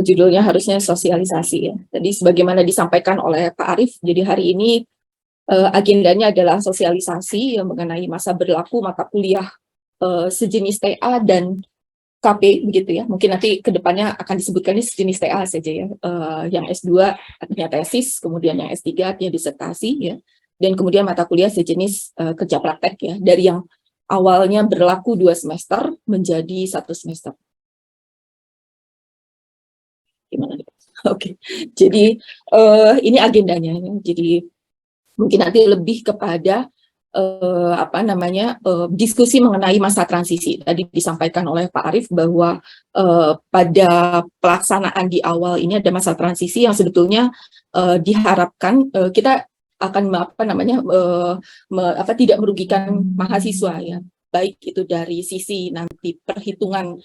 Judulnya harusnya sosialisasi ya. Jadi sebagaimana disampaikan oleh Pak Arief, jadi hari ini agendanya adalah sosialisasi yang mengenai masa berlaku mata kuliah sejenis TA dan KP begitu ya. Mungkin nanti kedepannya akan disebutkan ini sejenis TA saja ya. Yang S2 artinya tesis, kemudian yang S3 artinya disertasi ya. Dan kemudian mata kuliah sejenis kerja praktek ya. Dari yang awalnya berlaku 2 semester menjadi 1 semester. Gimana? Oke, jadi ini agendanya. Jadi mungkin nanti lebih kepada diskusi mengenai masa transisi. Tadi disampaikan oleh Pak Arief bahwa pada pelaksanaan di awal ini ada masa transisi yang sebetulnya diharapkan kita akan tidak merugikan mahasiswa ya, baik itu dari sisi nanti perhitungan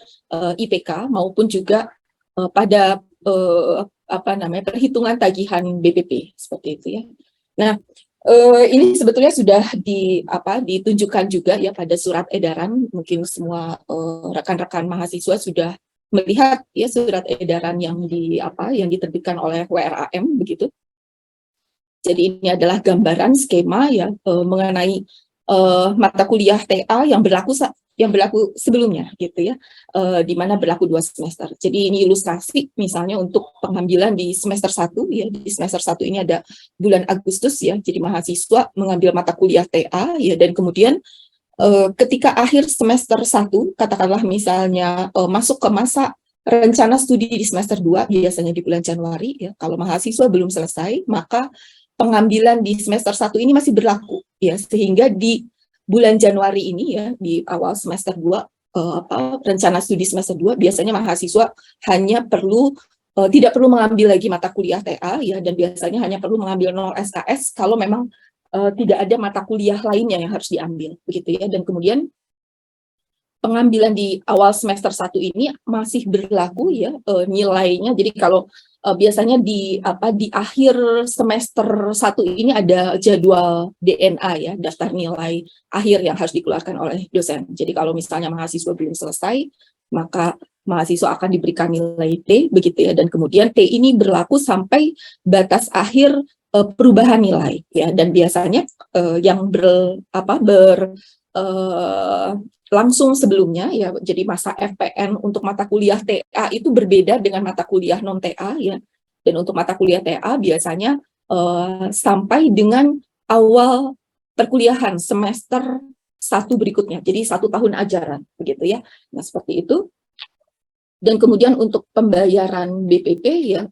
IPK maupun juga pada perhitungan tagihan BPP seperti itu ya. Nah, ini sebetulnya sudah ditunjukkan juga ya pada surat edaran. Mungkin semua rekan-rekan mahasiswa sudah melihat ya surat edaran yang diterbitkan oleh WRAM begitu. Jadi ini adalah gambaran skema ya mengenai mata kuliah TA yang berlaku sebelumnya gitu ya, di mana berlaku 2 semester. Jadi ini ilustrasi misalnya untuk pengambilan di semester 1 ya, di semester 1 ini ada bulan Agustus ya, jadi mahasiswa mengambil mata kuliah TA ya, dan kemudian ketika akhir semester 1 katakanlah misalnya masuk ke masa rencana studi di semester 2 biasanya di bulan Januari ya, kalau mahasiswa belum selesai maka pengambilan di semester 1 ini masih berlaku ya, sehingga di bulan Januari ini ya, di awal semester 2 rencana studi semester 2 biasanya mahasiswa hanya tidak perlu mengambil lagi mata kuliah TA ya, dan biasanya hanya perlu mengambil 0 SKS kalau memang tidak ada mata kuliah lainnya yang harus diambil begitu ya. Dan kemudian pengambilan di awal semester 1 ini masih berlaku ya nilainya. Jadi kalau biasanya di akhir semester 1 ini ada jadwal DNA ya, daftar nilai akhir yang harus dikeluarkan oleh dosen. Jadi kalau misalnya mahasiswa belum selesai, maka mahasiswa akan diberikan nilai T begitu ya, dan kemudian T ini berlaku sampai batas akhir perubahan nilai ya, dan biasanya yang langsung sebelumnya ya, jadi masa FPN untuk mata kuliah TA itu berbeda dengan mata kuliah non TA ya, dan untuk mata kuliah TA biasanya sampai dengan awal perkuliahan semester 1 berikutnya, jadi 1 tahun ajaran begitu ya. Nah seperti itu. Dan kemudian untuk pembayaran BPP ya,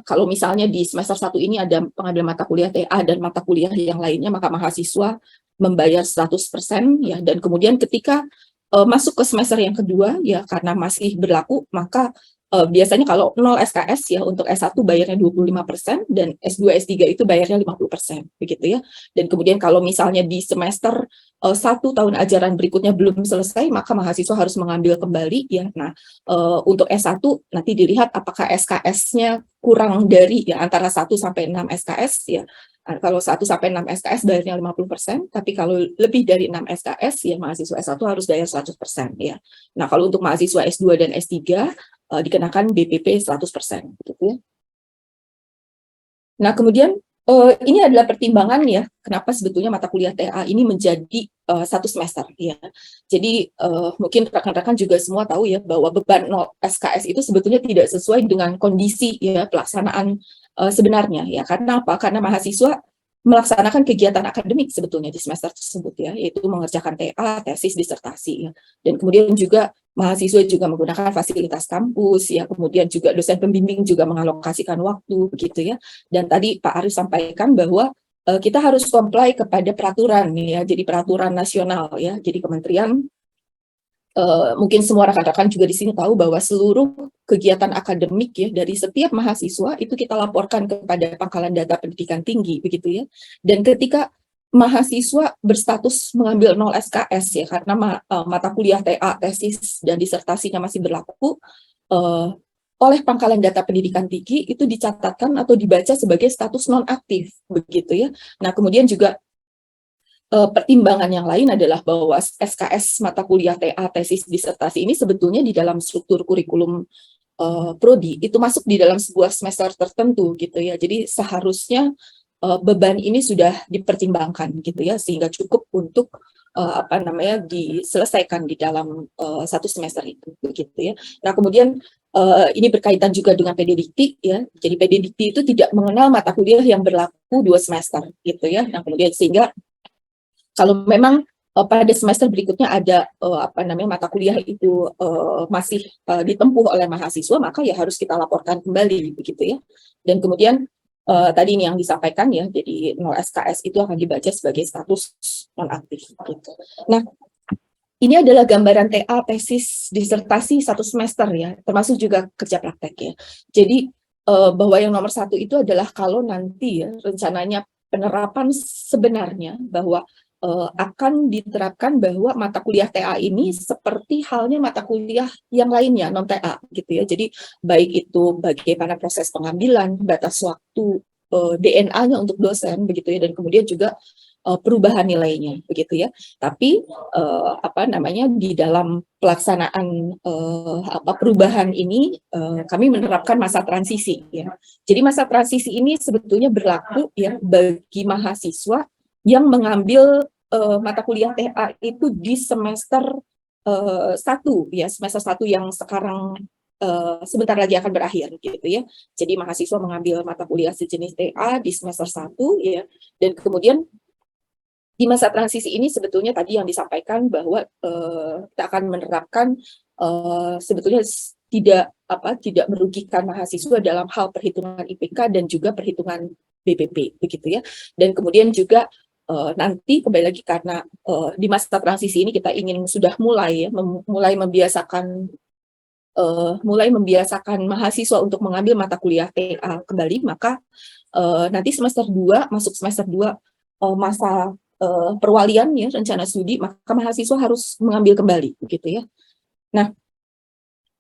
kalau misalnya di semester 1 ini ada pengambilan mata kuliah TA dan mata kuliah yang lainnya, maka mahasiswa membayar 100% ya, dan kemudian ketika masuk ke semester yang kedua ya, karena masih berlaku, maka biasanya kalau 0 SKS ya, untuk S1 bayarnya 25% dan S2 S3 itu bayarnya 50% begitu ya. Dan kemudian kalau misalnya di semester 1 tahun ajaran berikutnya belum selesai, maka mahasiswa harus mengambil kembali ya. Nah, untuk S1 nanti dilihat apakah SKS-nya kurang dari ya antara 1 sampai 6 SKS ya. Kalau 1 sampai 6 SKS bayarnya 50%, tapi kalau lebih dari 6 SKS ya mahasiswa S1 harus bayar 100% ya. Nah, kalau untuk mahasiswa S2 dan S3 dikenakan BPP 100% gitu ya. Nah, kemudian ini adalah pertimbangan ya, kenapa sebetulnya mata kuliah TA ini menjadi 1 semester ya. Jadi mungkin rekan-rekan juga semua tahu ya bahwa beban 0 SKS itu sebetulnya tidak sesuai dengan kondisi ya pelaksanaan sebenarnya ya. Karena apa? Karena mahasiswa melaksanakan kegiatan akademik sebetulnya di semester tersebut ya, yaitu mengerjakan TA, tesis, disertasi ya. Dan kemudian juga mahasiswa juga menggunakan fasilitas kampus ya, kemudian juga dosen pembimbing juga mengalokasikan waktu begitu ya. Dan tadi Pak Arief sampaikan bahwa kita harus comply kepada peraturan ya, jadi peraturan nasional ya. Jadi kementerian, mungkin semua rekan-rekan juga di sini tahu bahwa seluruh kegiatan akademik ya dari setiap mahasiswa itu kita laporkan kepada Pangkalan Data Pendidikan Tinggi begitu ya. Dan ketika mahasiswa berstatus mengambil 0 SKS ya, karena mata kuliah TA, tesis dan disertasinya masih berlaku, oleh Pangkalan Data Pendidikan Tinggi itu dicatatkan atau dibaca sebagai status non-aktif begitu ya. Nah, kemudian juga pertimbangan yang lain adalah bahwa SKS mata kuliah TA, tesis, disertasi ini sebetulnya di dalam struktur kurikulum prodi itu masuk di dalam sebuah semester tertentu gitu ya. Jadi seharusnya beban ini sudah dipertimbangkan gitu ya, sehingga cukup untuk diselesaikan di dalam satu semester itu begitu ya. Nah kemudian ini berkaitan juga dengan PDDikti ya. Jadi PDDikti itu tidak mengenal mata kuliah yang berlaku 2 semester gitu ya. Nah kemudian sehingga kalau memang pada semester berikutnya ada mata kuliah itu masih ditempuh oleh mahasiswa, maka ya harus kita laporkan kembali begitu ya. Dan kemudian tadi ini yang disampaikan ya, jadi 0 SKS itu akan dibaca sebagai status nonaktif gitu. Nah, ini adalah gambaran TA, tesis, disertasi 1 semester ya, termasuk juga kerja praktek ya. Jadi bahwa yang nomor 1 itu adalah kalau nanti ya rencananya penerapan sebenarnya bahwa akan diterapkan bahwa mata kuliah TA ini seperti halnya mata kuliah yang lainnya non TA gitu ya. Jadi baik itu bagaimana proses pengambilan, batas waktu, DNA-nya untuk dosen begitu ya, dan kemudian juga perubahan nilainya begitu ya. Tapi di dalam pelaksanaan perubahan ini kami menerapkan masa transisi ya. Jadi masa transisi ini sebetulnya berlaku ya bagi mahasiswa yang mengambil mata kuliah TA itu di semester 1 ya, semester 1 yang sekarang sebentar lagi akan berakhir gitu ya. Jadi mahasiswa mengambil mata kuliah sejenis TA di semester 1 ya, dan kemudian di masa transisi ini sebetulnya tadi yang disampaikan bahwa kita akan menerapkan sebetulnya tidak merugikan mahasiswa dalam hal perhitungan IPK dan juga perhitungan BPP begitu ya. Dan kemudian juga nanti kembali lagi karena di masa transisi ini kita ingin sudah mulai membiasakan mahasiswa untuk mengambil mata kuliah TA kembali, maka nanti semester 2 masuk semester 2 masa perwalian ya rencana studi, maka mahasiswa harus mengambil kembali begitu ya. Nah,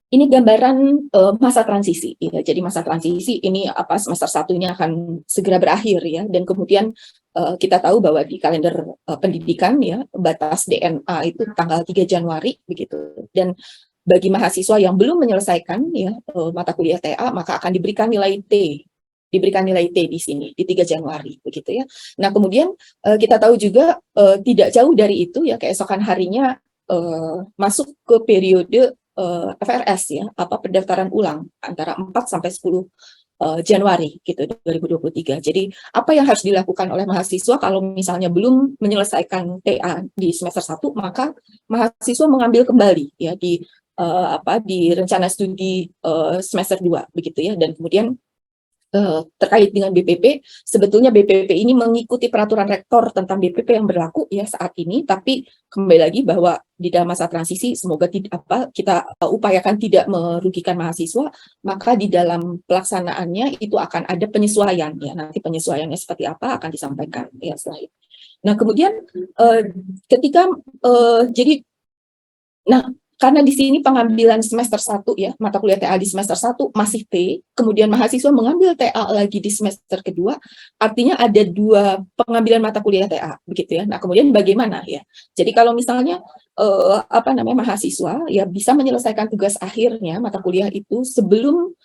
ini gambaran masa transisi ya. Jadi masa transisi ini semester 1-nya akan segera berakhir ya, dan kemudian kita tahu bahwa di kalender pendidikan ya batas DNA itu tanggal 3 Januari begitu. Dan bagi mahasiswa yang belum menyelesaikan ya mata kuliah TA, maka akan diberikan nilai T di sini di 3 Januari begitu ya. Nah, kemudian kita tahu juga tidak jauh dari itu ya, keesokan harinya masuk ke periode FRS ya, pendaftaran ulang antara 4 sampai 10 Januari gitu 2023. Jadi apa yang harus dilakukan oleh mahasiswa kalau misalnya belum menyelesaikan TA di semester 1, maka mahasiswa mengambil kembali ya di rencana studi semester 2 begitu ya. Dan kemudian terkait dengan BPP, sebetulnya BPP ini mengikuti peraturan rektor tentang BPP yang berlaku ya saat ini, tapi kembali lagi bahwa di dalam masa transisi semoga kita upayakan tidak merugikan mahasiswa, maka di dalam pelaksanaannya itu akan ada penyesuaian ya, nanti penyesuaiannya seperti apa akan disampaikan ya setelah itu. Nah kemudian karena di sini pengambilan semester 1 ya, mata kuliah TA di semester 1 masih T, kemudian mahasiswa mengambil TA lagi di semester kedua, artinya ada 2 pengambilan mata kuliah TA, begitu ya. Nah, kemudian bagaimana ya? Jadi kalau misalnya mahasiswa ya bisa menyelesaikan tugas akhirnya mata kuliah itu sebelum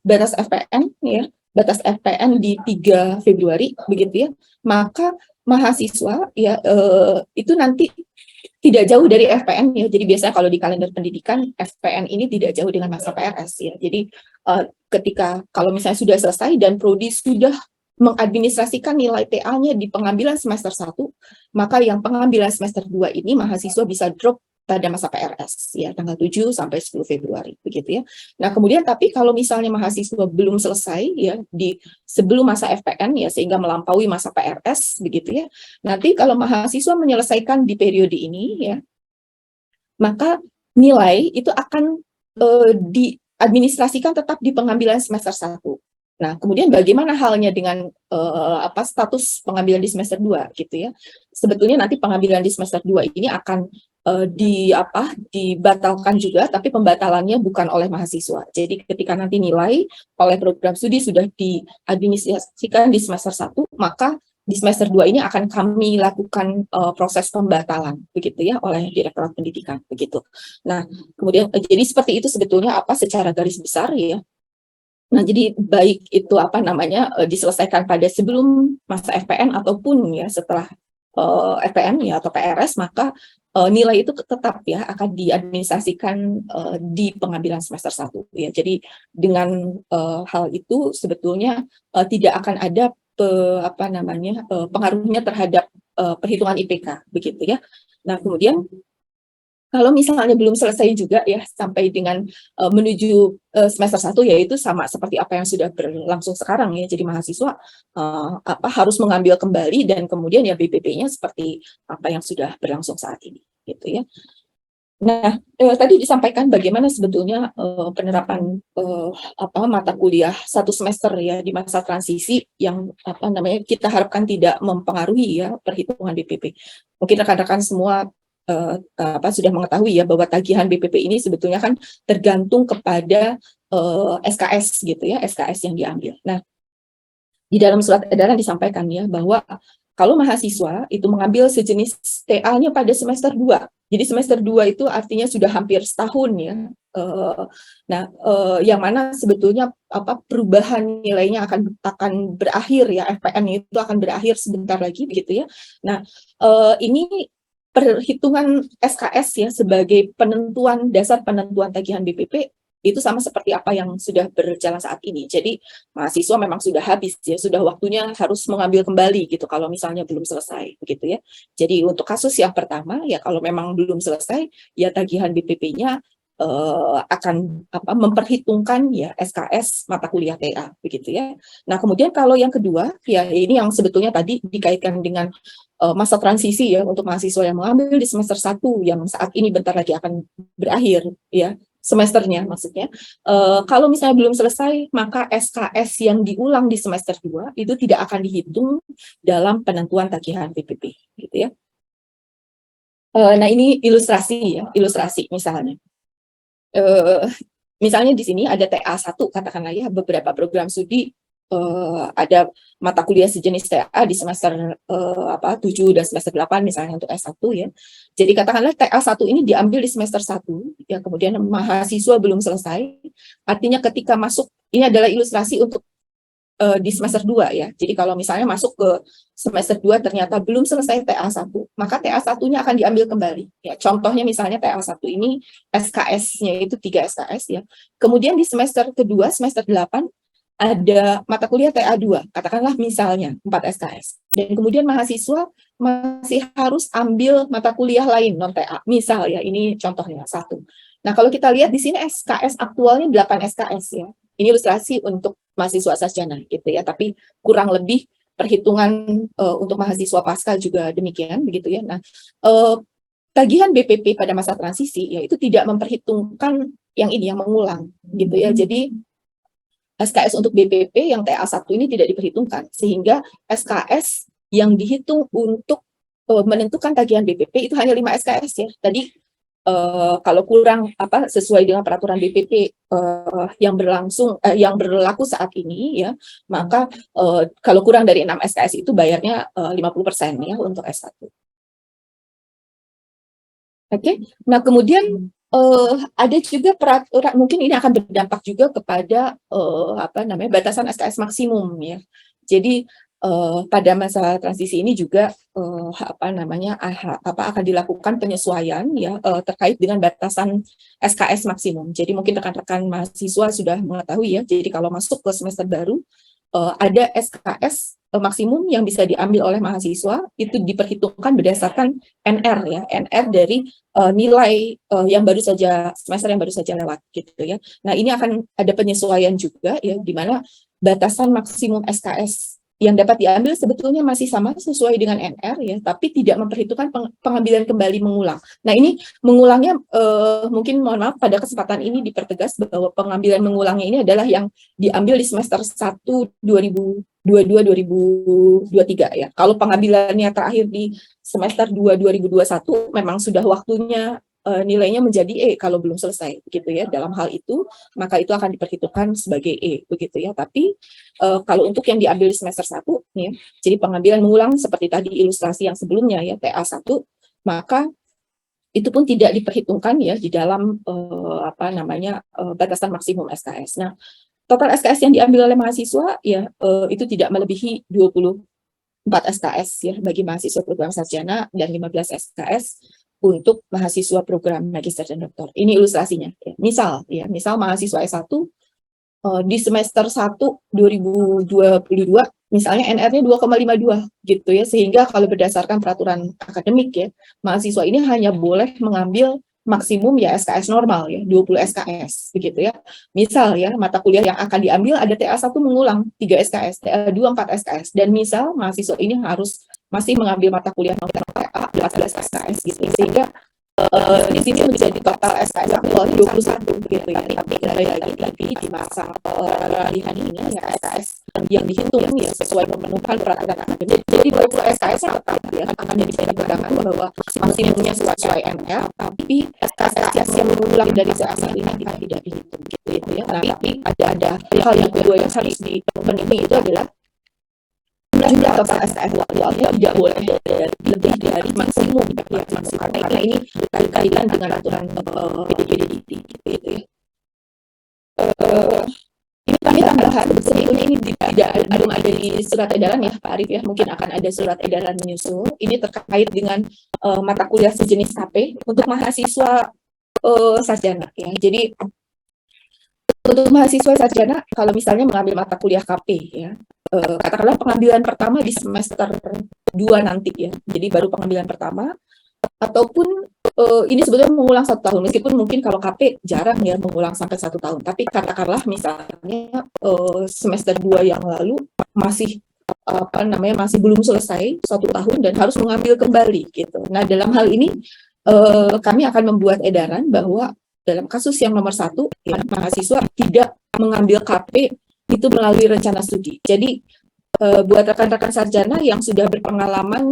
batas FPN ya, batas FPN di 3 Februari begitu ya, maka mahasiswa ya itu nanti tidak jauh dari FPN ya. Jadi biasanya kalau di kalender pendidikan FPN ini tidak jauh dengan masa PRS ya. Jadi ketika kalau misalnya sudah selesai dan prodi sudah mengadministrasikan nilai TA-nya di pengambilan semester 1, maka yang pengambilan semester 2 ini mahasiswa bisa drop pada masa PRS ya, tanggal 7 sampai 10 Februari begitu ya. Nah, kemudian tapi kalau misalnya mahasiswa belum selesai ya di sebelum masa FPN ya, sehingga melampaui masa PRS begitu ya. Nanti kalau mahasiswa menyelesaikan di periode ini ya, maka nilai itu akan diadministrasikan tetap di pengambilan semester 1. Nah, kemudian bagaimana halnya dengan status pengambilan di semester 2 gitu ya. Sebetulnya nanti pengambilan di semester 2 ini akan dibatalkan juga, tapi pembatalannya bukan oleh mahasiswa. Jadi ketika nanti nilai oleh program studi sudah diadministrasikan di semester 1, maka di semester 2 ini akan kami lakukan proses pembatalan begitu ya oleh Direktorat Pendidikan begitu. Nah, kemudian jadi seperti itu sebetulnya apa secara garis besar ya. Nah, jadi baik itu apa namanya diselesaikan pada sebelum masa FPN ataupun ya setelah FPN ya atau PRS, maka nilai itu tetap ya akan diadministrasikan di pengambilan semester 1 ya. Jadi dengan hal itu sebetulnya tidak akan ada apa namanya pengaruhnya terhadap perhitungan IPK begitu ya. Nah, kemudian kalau misalnya belum selesai juga ya sampai dengan menuju semester 1 yaitu sama seperti apa yang sudah berlangsung sekarang ya. Jadi mahasiswa apa harus mengambil kembali dan kemudian ya BPP-nya seperti apa yang sudah berlangsung saat ini gitu ya. Nah, tadi disampaikan bagaimana sebetulnya penerapan apa mata kuliah satu semester ya di masa transisi yang apa namanya kita harapkan tidak mempengaruhi ya perhitungan BPP. Mungkin rekan-rekan semua apa sudah mengetahui ya bahwa tagihan BPP ini sebetulnya kan tergantung kepada SKS gitu ya, SKS yang diambil. Nah, di dalam surat edaran disampaikan ya bahwa kalau mahasiswa itu mengambil sejenis TA-nya pada semester 2. Jadi semester 2 itu artinya sudah hampir setahun ya. Nah, yang mana sebetulnya apa perubahan nilainya akan berakhir ya, FPN itu akan berakhir sebentar lagi begitu ya. Nah, ini perhitungan SKS ya sebagai penentuan dasar penentuan tagihan BPP itu sama seperti apa yang sudah berjalan saat ini. Jadi mahasiswa memang sudah habis ya, sudah waktunya harus mengambil kembali gitu kalau misalnya belum selesai begitu ya. Jadi untuk kasus yang pertama ya kalau memang belum selesai ya tagihan BPP-nya akan apa memperhitungkan ya SKS mata kuliah TA begitu ya. Nah, kemudian kalau yang kedua ya ini yang sebetulnya tadi dikaitkan dengan masa transisi ya untuk mahasiswa yang mengambil di semester 1 yang saat ini bentar lagi akan berakhir ya semesternya maksudnya. Kalau misalnya belum selesai maka SKS yang diulang di semester 2 itu tidak akan dihitung dalam penentuan tagihan BPP gitu ya. Nah, ini ilustrasi misalnya. Misalnya di sini ada TA1 katakanlah ya beberapa program studi ada mata kuliah sejenis TA di semester 7 dan semester 8 misalnya untuk S1 ya. Jadi katakanlah TA1 ini diambil di semester 1 ya kemudian mahasiswa belum selesai. Artinya ketika masuk ini adalah ilustrasi untuk di semester 2 ya. Jadi kalau misalnya masuk ke semester 2 ternyata belum selesai TA1, maka TA1-nya akan diambil kembali. Ya, contohnya misalnya TA1 ini SKS-nya itu 3 SKS ya. Kemudian di semester kedua, semester 8 ada mata kuliah TA2, katakanlah misalnya 4 SKS. Dan kemudian mahasiswa masih harus ambil mata kuliah lain non TA. Misal ya, ini contohnya satu. Nah, kalau kita lihat di sini SKS aktualnya 8 SKS ya. Ini ilustrasi untuk mahasiswa sarjana gitu ya, tapi kurang lebih perhitungan untuk mahasiswa pasca juga demikian begitu ya. Nah, tagihan BPP pada masa transisi ya itu tidak memperhitungkan yang ini yang mengulang gitu ya. Jadi SKS untuk BPP yang TA1 ini tidak diperhitungkan sehingga SKS yang dihitung untuk menentukan tagihan BPP itu hanya 5 SKS ya. Tadi kalau kurang apa sesuai dengan peraturan BPP yang berlaku saat ini ya, maka kalau kurang dari 6 SKS itu bayarnya 50% ya untuk S1. Oke. Nah, kemudian ada juga peraturan mungkin ini akan berdampak juga kepada apa namanya batasan SKS maksimum ya. Jadi pada masa transisi ini juga apa namanya akan dilakukan penyesuaian ya terkait dengan batasan SKS maksimum. Jadi mungkin rekan-rekan mahasiswa sudah mengetahui ya. Jadi kalau masuk ke semester baru ada SKS maksimum yang bisa diambil oleh mahasiswa itu diperhitungkan berdasarkan NR ya, NR dari nilai yang baru saja semester yang baru saja lewat gitu ya. Nah, ini akan ada penyesuaian juga ya di mana batasan maksimum SKS yang dapat diambil sebetulnya masih sama sesuai dengan NR ya, tapi tidak memperhitungkan pengambilan kembali mengulang. Nah, ini mengulangnya mungkin mohon maaf pada kesempatan ini dipertegas bahwa pengambilan mengulangnya ini adalah yang diambil di semester 1 2022-2023 ya. Kalau pengambilannya terakhir di semester 2 2021 memang sudah waktunya nilainya menjadi E kalau belum selesai, gitu ya. Dalam hal itu, maka itu akan diperhitungkan sebagai E, begitu ya. Tapi kalau untuk yang diambil di semester 1, ya, jadi pengambilan mengulang seperti tadi ilustrasi yang sebelumnya ya, TA1, maka itu pun tidak diperhitungkan ya di dalam batasan maksimum SKS. Nah, total SKS yang diambil oleh mahasiswa ya itu tidak melebihi 24 SKS ya bagi mahasiswa program sarjana dan 15 SKS untuk mahasiswa program magister dan doktor. Ini ilustrasinya. Ya. Misal mahasiswa S1 di semester 1 2022 misalnya NR-nya 2,52 gitu ya, sehingga kalau berdasarkan peraturan akademik ya, mahasiswa ini hanya boleh mengambil maksimum ya SKS normal ya, 20 SKS begitu ya. Misal ya, mata kuliah yang akan diambil ada TA1 mengulang 3 SKS, TA2 4 SKS, dan misal mahasiswa ini harus masih mengambil mata kuliah TA 14 SKS gitu, sehingga di sini menjadi total SKS aktualnya 21 gitu ya, tapi kembali lagi di masa peralihan ini ya SKS yang dihitung ya sesuai memenuhi peraturan akademik. Jadi 20 SKS tetap ya akan bisa dikatakan bahwa maksimumnya sesuai ML, tapi SKS yang mengulang dari SKS ini tidak dihitung gitu ya. Tapi ada hal yang kedua yang harus dipenuhi itu adalah jumlah total SKS aktualnya tidak boleh lebih dari maksimum ya, karena ini berkaitan dengan aturan PDDT gitu ya. Ini tambahan sebetulnya ini belum ada di surat edaran ya Pak Arief ya, mungkin akan ada surat edaran menyusul. Ini terkait dengan mata kuliah sejenis KP untuk mahasiswa sarjana ya. Jadi untuk mahasiswa sarjana kalau misalnya mengambil mata kuliah KP ya, katakanlah pengambilan pertama di semester 2 nanti ya, jadi baru pengambilan pertama, ataupun ini sebetulnya mengulang 1 tahun, meskipun mungkin kalau KP jarang ya mengulang sampai 1 tahun, tapi katakanlah misalnya semester 2 yang lalu masih masih belum selesai 1 tahun dan harus mengambil kembali gitu. Nah dalam hal ini kami akan membuat edaran bahwa dalam kasus yang nomor 1 ya, mahasiswa tidak mengambil KP itu melalui rencana studi. Jadi buat rekan-rekan sarjana yang sudah berpengalaman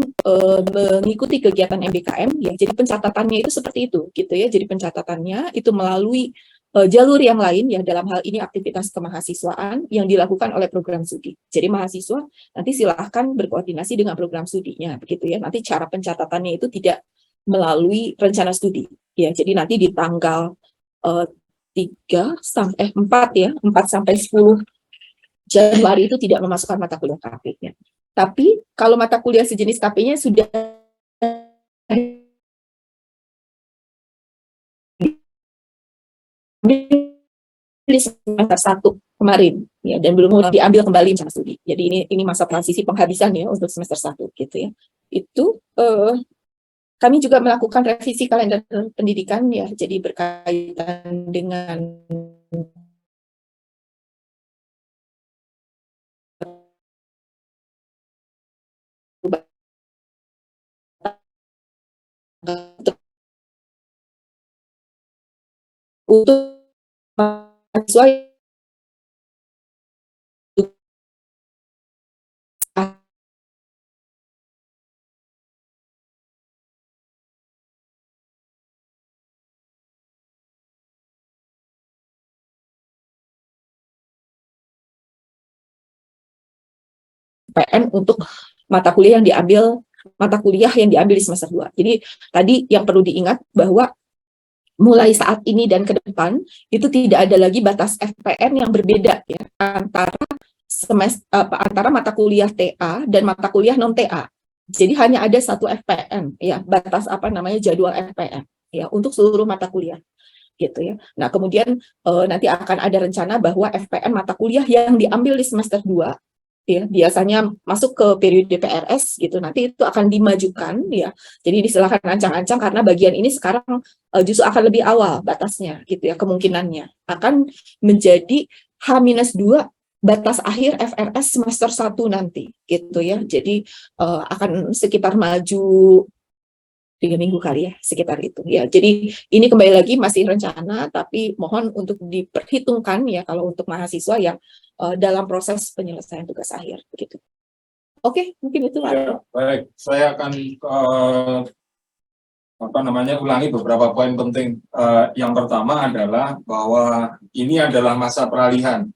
mengikuti kegiatan MBKM ya, jadi pencatatannya itu seperti itu gitu ya. Jadi pencatatannya itu melalui jalur yang lain ya, dalam hal ini aktivitas kemahasiswaan yang dilakukan oleh program studi. Jadi mahasiswa nanti silahkan berkoordinasi dengan program studinya begitu ya. Nanti cara pencatatannya itu tidak melalui rencana studi ya. Jadi nanti di tanggal 4 ya, 4 sampai 10 Januari itu tidak memasukkan mata kuliah KP-nya. Tapi kalau mata kuliah sejenis KP-nya sudah di semester 1 kemarin ya, dan belum diambil kembali rencana studi. Jadi ini masa transisi penghabisan ya untuk semester 1 gitu ya. Itu kami juga melakukan revisi kalender pendidikan ya, jadi berkaitan dengan untuk mahasiswa PN untuk mata kuliah yang diambil di semester 2. Jadi tadi yang perlu diingat bahwa mulai saat ini dan ke depan itu tidak ada lagi batas FPN yang berbeda ya antara mata kuliah TA dan mata kuliah non TA. Jadi hanya ada satu FPN ya, batas jadwal FPN ya untuk seluruh mata kuliah gitu ya. Nah, kemudian nanti akan ada rencana bahwa FPN mata kuliah yang diambil di semester 2 ya, biasanya masuk ke periode PRS gitu, nanti itu akan dimajukan ya. Jadi disilakan ancang-ancang karena bagian ini sekarang justru akan lebih awal batasnya gitu ya, kemungkinannya akan menjadi H-2 batas akhir FRS semester 1 nanti gitu ya. Jadi akan sekitar maju 3 minggu kali ya, sekitar itu ya. Jadi ini kembali lagi masih rencana, tapi mohon untuk diperhitungkan ya kalau untuk mahasiswa yang dalam proses penyelesaian tugas akhir begitu. Oke, mungkin itu. Ya, baik, saya akan ulangi beberapa poin penting. Yang pertama adalah bahwa ini adalah masa peralihan.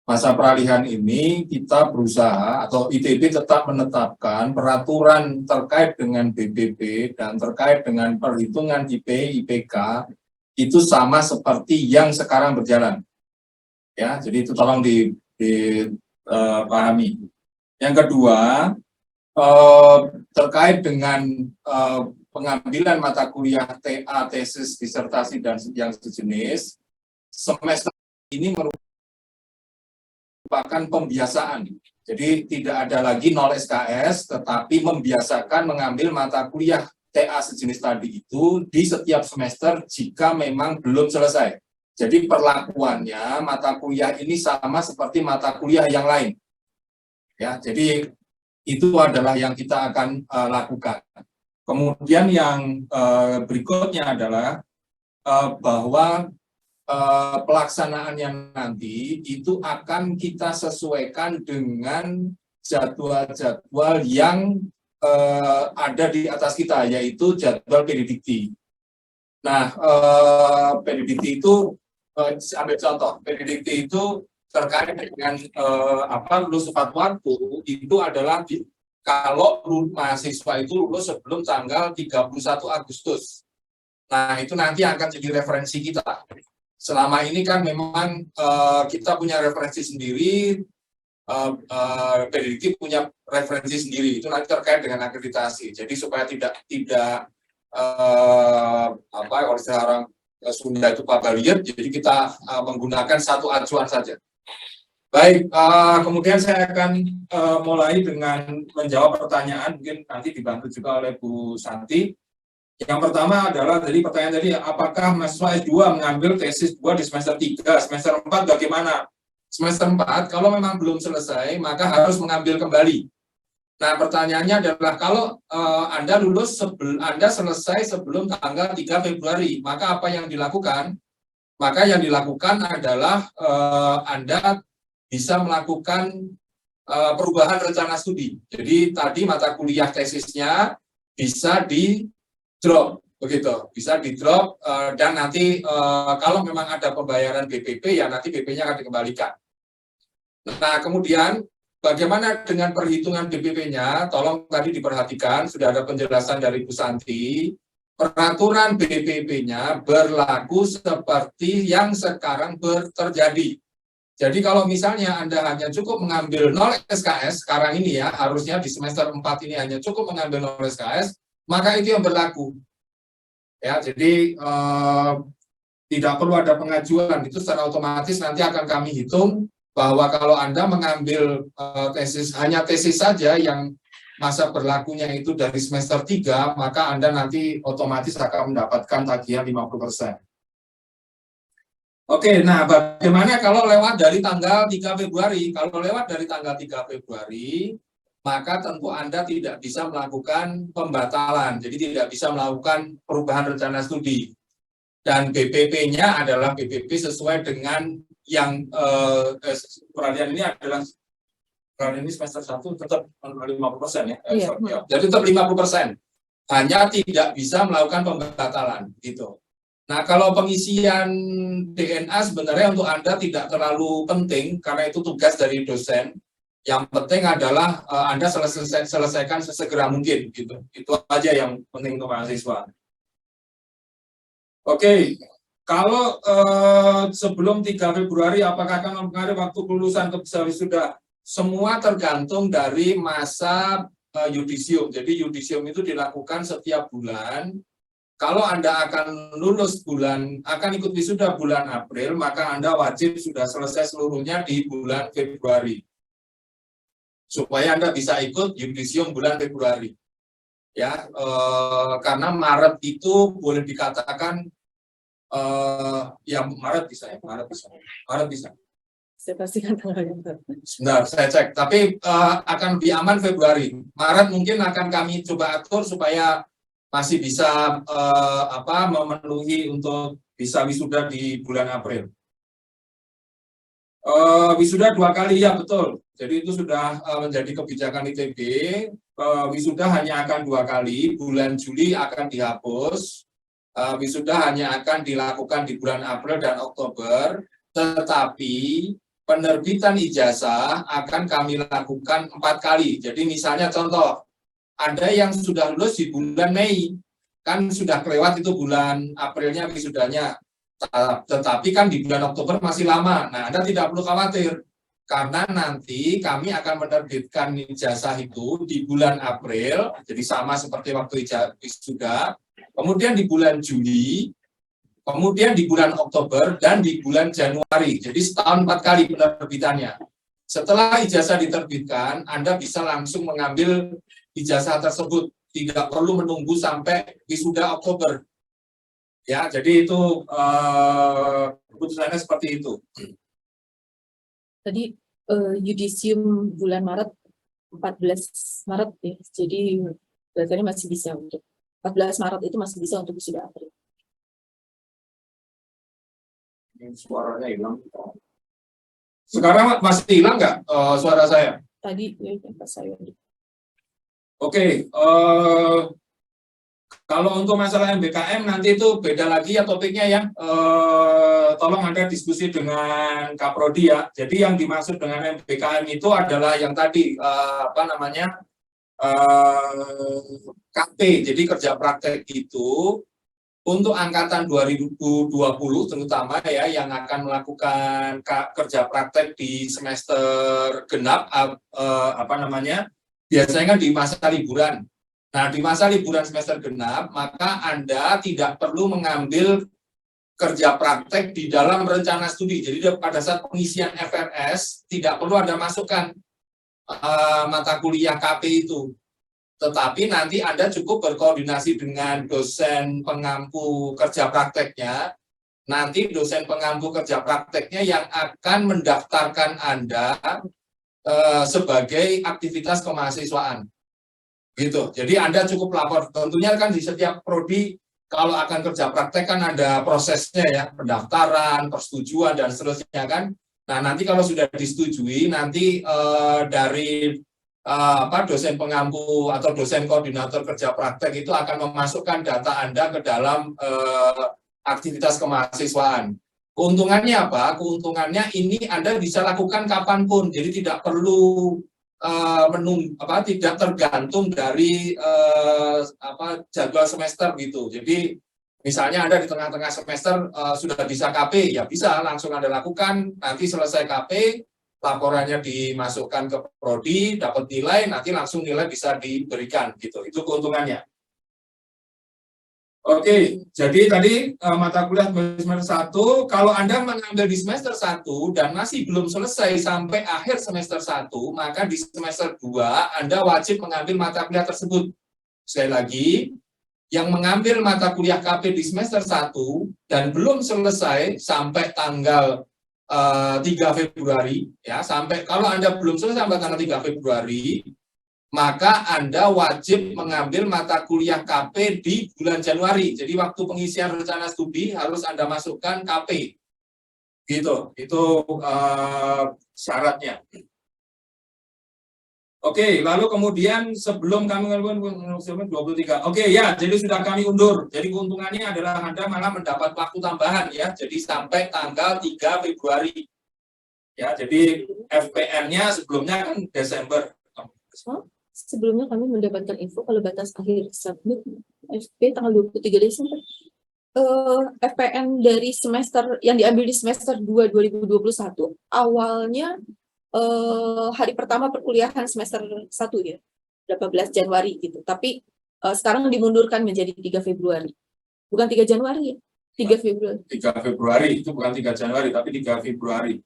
Masa peralihan ini kita berusaha atau ITB tetap menetapkan peraturan terkait dengan BPP dan terkait dengan perhitungan IP, IPK itu sama seperti yang sekarang berjalan. Ya, jadi itu tolong dipahami. Yang kedua, terkait dengan pengambilan mata kuliah TA, tesis, disertasi, dan yang sejenis, semester ini merupakan pembiasaan. Jadi tidak ada lagi 0 SKS, tetapi membiasakan mengambil mata kuliah TA sejenis tadi itu di setiap semester jika memang belum selesai. Jadi perlakuannya mata kuliah ini sama seperti mata kuliah yang lain. Ya, jadi itu adalah yang kita akan lakukan. Kemudian yang berikutnya adalah bahwa pelaksanaannya nanti itu akan kita sesuaikan dengan jadwal-jadwal yang ada di atas kita, yaitu jadwal PDDikti. Nah, PDDikti itu, ambil contoh, PDDikti itu terkait dengan lulus tepat waktu itu adalah kalau mahasiswa itu lulus sebelum tanggal 31 Agustus. Nah, itu nanti akan jadi referensi kita. Selama ini kan memang kita punya referensi sendiri, PDDikti punya referensi sendiri. Itu nanti terkait dengan akreditasi. Jadi supaya tidak kalau sekarang Sunda itu pabaliet, jadi kita menggunakan satu acuan saja. Baik, kemudian saya akan mulai dengan menjawab pertanyaan, mungkin nanti dibantu juga oleh Bu Santi. Yang pertama adalah dari pertanyaan tadi, apakah mahasiswa S2 mengambil tesis 2 di semester 3, semester 4 bagaimana? Semester 4, kalau memang belum selesai, maka harus mengambil kembali. Nah, pertanyaannya adalah kalau Anda Anda selesai sebelum tanggal 3 Februari, maka apa yang dilakukan? Maka yang dilakukan adalah Anda bisa melakukan perubahan rencana studi. Jadi tadi mata kuliah tesisnya bisa di-drop, begitu. Bisa di-drop dan nanti kalau memang ada pembayaran BPP, ya nanti BP-nya akan dikembalikan. Nah, kemudian bagaimana dengan perhitungan BPP-nya? Tolong tadi diperhatikan, sudah ada penjelasan dari Bu Santi. Peraturan BPP-nya berlaku seperti yang sekarang terjadi. Jadi kalau misalnya Anda hanya cukup mengambil 0 SKS, sekarang ini ya, harusnya di semester 4 ini hanya cukup mengambil 0 SKS, maka itu yang berlaku. Ya, jadi tidak perlu ada pengajuan, itu secara otomatis nanti akan kami hitung bahwa kalau Anda mengambil hanya tesis saja yang masa berlakunya itu dari semester 3, maka Anda nanti otomatis akan mendapatkan tagihan 50%. Oke, nah bagaimana kalau lewat dari tanggal 3 Februari? Kalau lewat dari tanggal 3 Februari, maka tentu Anda tidak bisa melakukan pembatalan, jadi tidak bisa melakukan perubahan rencana studi. Dan BPP-nya adalah BPP sesuai dengan yang peralihan ini adalah peralihan ini semester 1 tetap 50% ya. Jadi tetap 50%. Hanya tidak bisa melakukan pembatalan gitu. Nah, kalau pengisian DNA sebenarnya untuk Anda tidak terlalu penting karena itu tugas dari dosen. Yang penting adalah Anda selesaikan sesegera mungkin gitu. Itu aja yang penting untuk mahasiswa. Oke, kalau sebelum 3 Februari apakah akan mempengaruhi waktu kelulusan ke wisuda? Semua tergantung dari masa yudisium. Jadi yudisium itu dilakukan setiap bulan. Kalau Anda akan akan ikut wisuda bulan April, maka Anda wajib sudah selesai seluruhnya di bulan Februari. Supaya Anda bisa ikut yudisium bulan Februari. Ya, karena Maret itu boleh dikatakan ya Maret bisa. Saya pastikan tanggalnya. Sebentar, saya cek. Tapi akan lebih aman Februari. Maret mungkin akan kami coba atur supaya masih bisa memenuhi untuk bisa wisuda di bulan April. Wisuda 2 kali, ya betul. Jadi itu sudah menjadi kebijakan ITB. Wisuda hanya akan 2 kali, bulan Juli akan dihapus. Wisuda hanya akan dilakukan di bulan April dan Oktober, tetapi penerbitan ijazah akan kami lakukan 4 kali. Jadi misalnya contoh, ada yang sudah lulus di bulan Mei, kan sudah kelewat itu bulan Aprilnya wisudanya, tetapi kan di bulan Oktober masih lama. Nah, Anda tidak perlu khawatir, karena nanti kami akan menerbitkan ijazah itu di bulan April, jadi sama seperti waktu wisuda, kemudian di bulan Juli, kemudian di bulan Oktober, dan di bulan Januari. Jadi setahun 4 kali penerbitannya. Setelah ijazah diterbitkan, Anda bisa langsung mengambil ijazah tersebut, tidak perlu menunggu sampai wisuda Oktober. Ya, jadi itu keputusannya seperti itu. Tadi yudisium bulan Maret 14 Maret ya. Jadi berarti masih bisa untuk 14 Maret itu masih bisa untuk wisuda April. Suaranya hilang. Sekarang masih hilang nggak suara saya? Tadi ya Pak saya. Oke, kalau untuk masalah MBKM nanti itu beda lagi ya topiknya ya. Tolong Anda diskusi dengan Kaprodi ya. Jadi yang dimaksud dengan MBKM itu adalah yang tadi KP. Jadi kerja praktek itu untuk angkatan 2020 terutama ya yang akan melakukan kerja praktek di semester genap biasanya kan di masa liburan. Nah, di masa liburan semester genap, maka Anda tidak perlu mengambil kerja praktek di dalam rencana studi. Jadi pada saat pengisian FRS, tidak perlu Anda masukkan mata kuliah KP itu. Tetapi nanti Anda cukup berkoordinasi dengan dosen pengampu kerja prakteknya. Nanti dosen pengampu kerja prakteknya yang akan mendaftarkan Anda sebagai aktivitas kemahasiswaan. Gitu. Jadi Anda cukup lapor. Tentunya kan di setiap prodi kalau akan kerja praktek kan ada prosesnya ya, pendaftaran, persetujuan dan seterusnya kan. Nah, nanti kalau sudah disetujui, nanti dari dosen pengampu atau dosen koordinator kerja praktek itu akan memasukkan data Anda ke dalam aktivitas kemahasiswaan. Keuntungannya apa? Keuntungannya ini Anda bisa lakukan kapanpun, jadi tidak perlu tidak tergantung dari jadwal semester gitu. Jadi misalnya Anda di tengah-tengah semester sudah bisa KP, ya bisa langsung Anda lakukan. Nanti selesai KP, laporannya dimasukkan ke prodi, dapat nilai, nanti langsung nilai bisa diberikan gitu. Itu keuntungannya. Oke, jadi tadi mata kuliah semester 1, kalau Anda mengambil di semester 1 dan masih belum selesai sampai akhir semester 1, maka di semester 2 Anda wajib mengambil mata kuliah tersebut. Sekali lagi, yang mengambil mata kuliah KP di semester 1 dan belum selesai sampai tanggal 3 Februari, ya, kalau Anda belum selesai sampai tanggal 3 Februari, maka Anda wajib mengambil mata kuliah KP di bulan Januari. Jadi waktu pengisian rencana studi harus Anda masukkan KP. Gitu, itu syaratnya. Oke, lalu kemudian sebelum kami melakukan 23. Oke, ya, jadi sudah kami undur. Jadi keuntungannya adalah Anda malah mendapat waktu tambahan ya. Jadi sampai tanggal 3 Februari. Ya, jadi FPN-nya sebelumnya kan Desember. Sebelumnya kami mendapatkan info kalau batas akhir submit FP tanggal 23 Desember. FPN dari semester yang diambil di semester 2 2021 awalnya hari pertama perkuliahan semester 1 ya, 18 Januari gitu. Tapi sekarang dimundurkan menjadi 3 Februari. Bukan 3 Januari ya, 3 Februari. 3 Februari itu bukan 3 Januari tapi 3 Februari.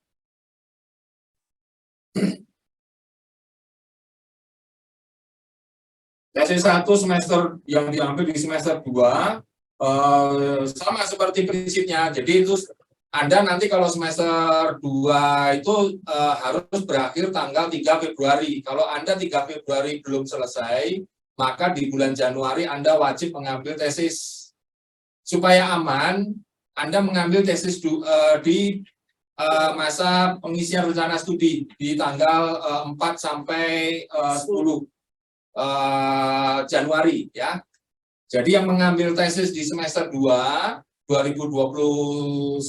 Tesis 1 semester yang diambil di semester 2 sama seperti prinsipnya. Jadi itu Anda nanti kalau semester 2 itu harus berakhir tanggal 3 Februari. Kalau Anda 3 Februari belum selesai, maka di bulan Januari Anda wajib mengambil tesis. Supaya aman, Anda mengambil tesis di masa pengisian rencana studi di tanggal 4 sampai 10 Januari ya. Jadi yang mengambil tesis di semester 2 2021-2022,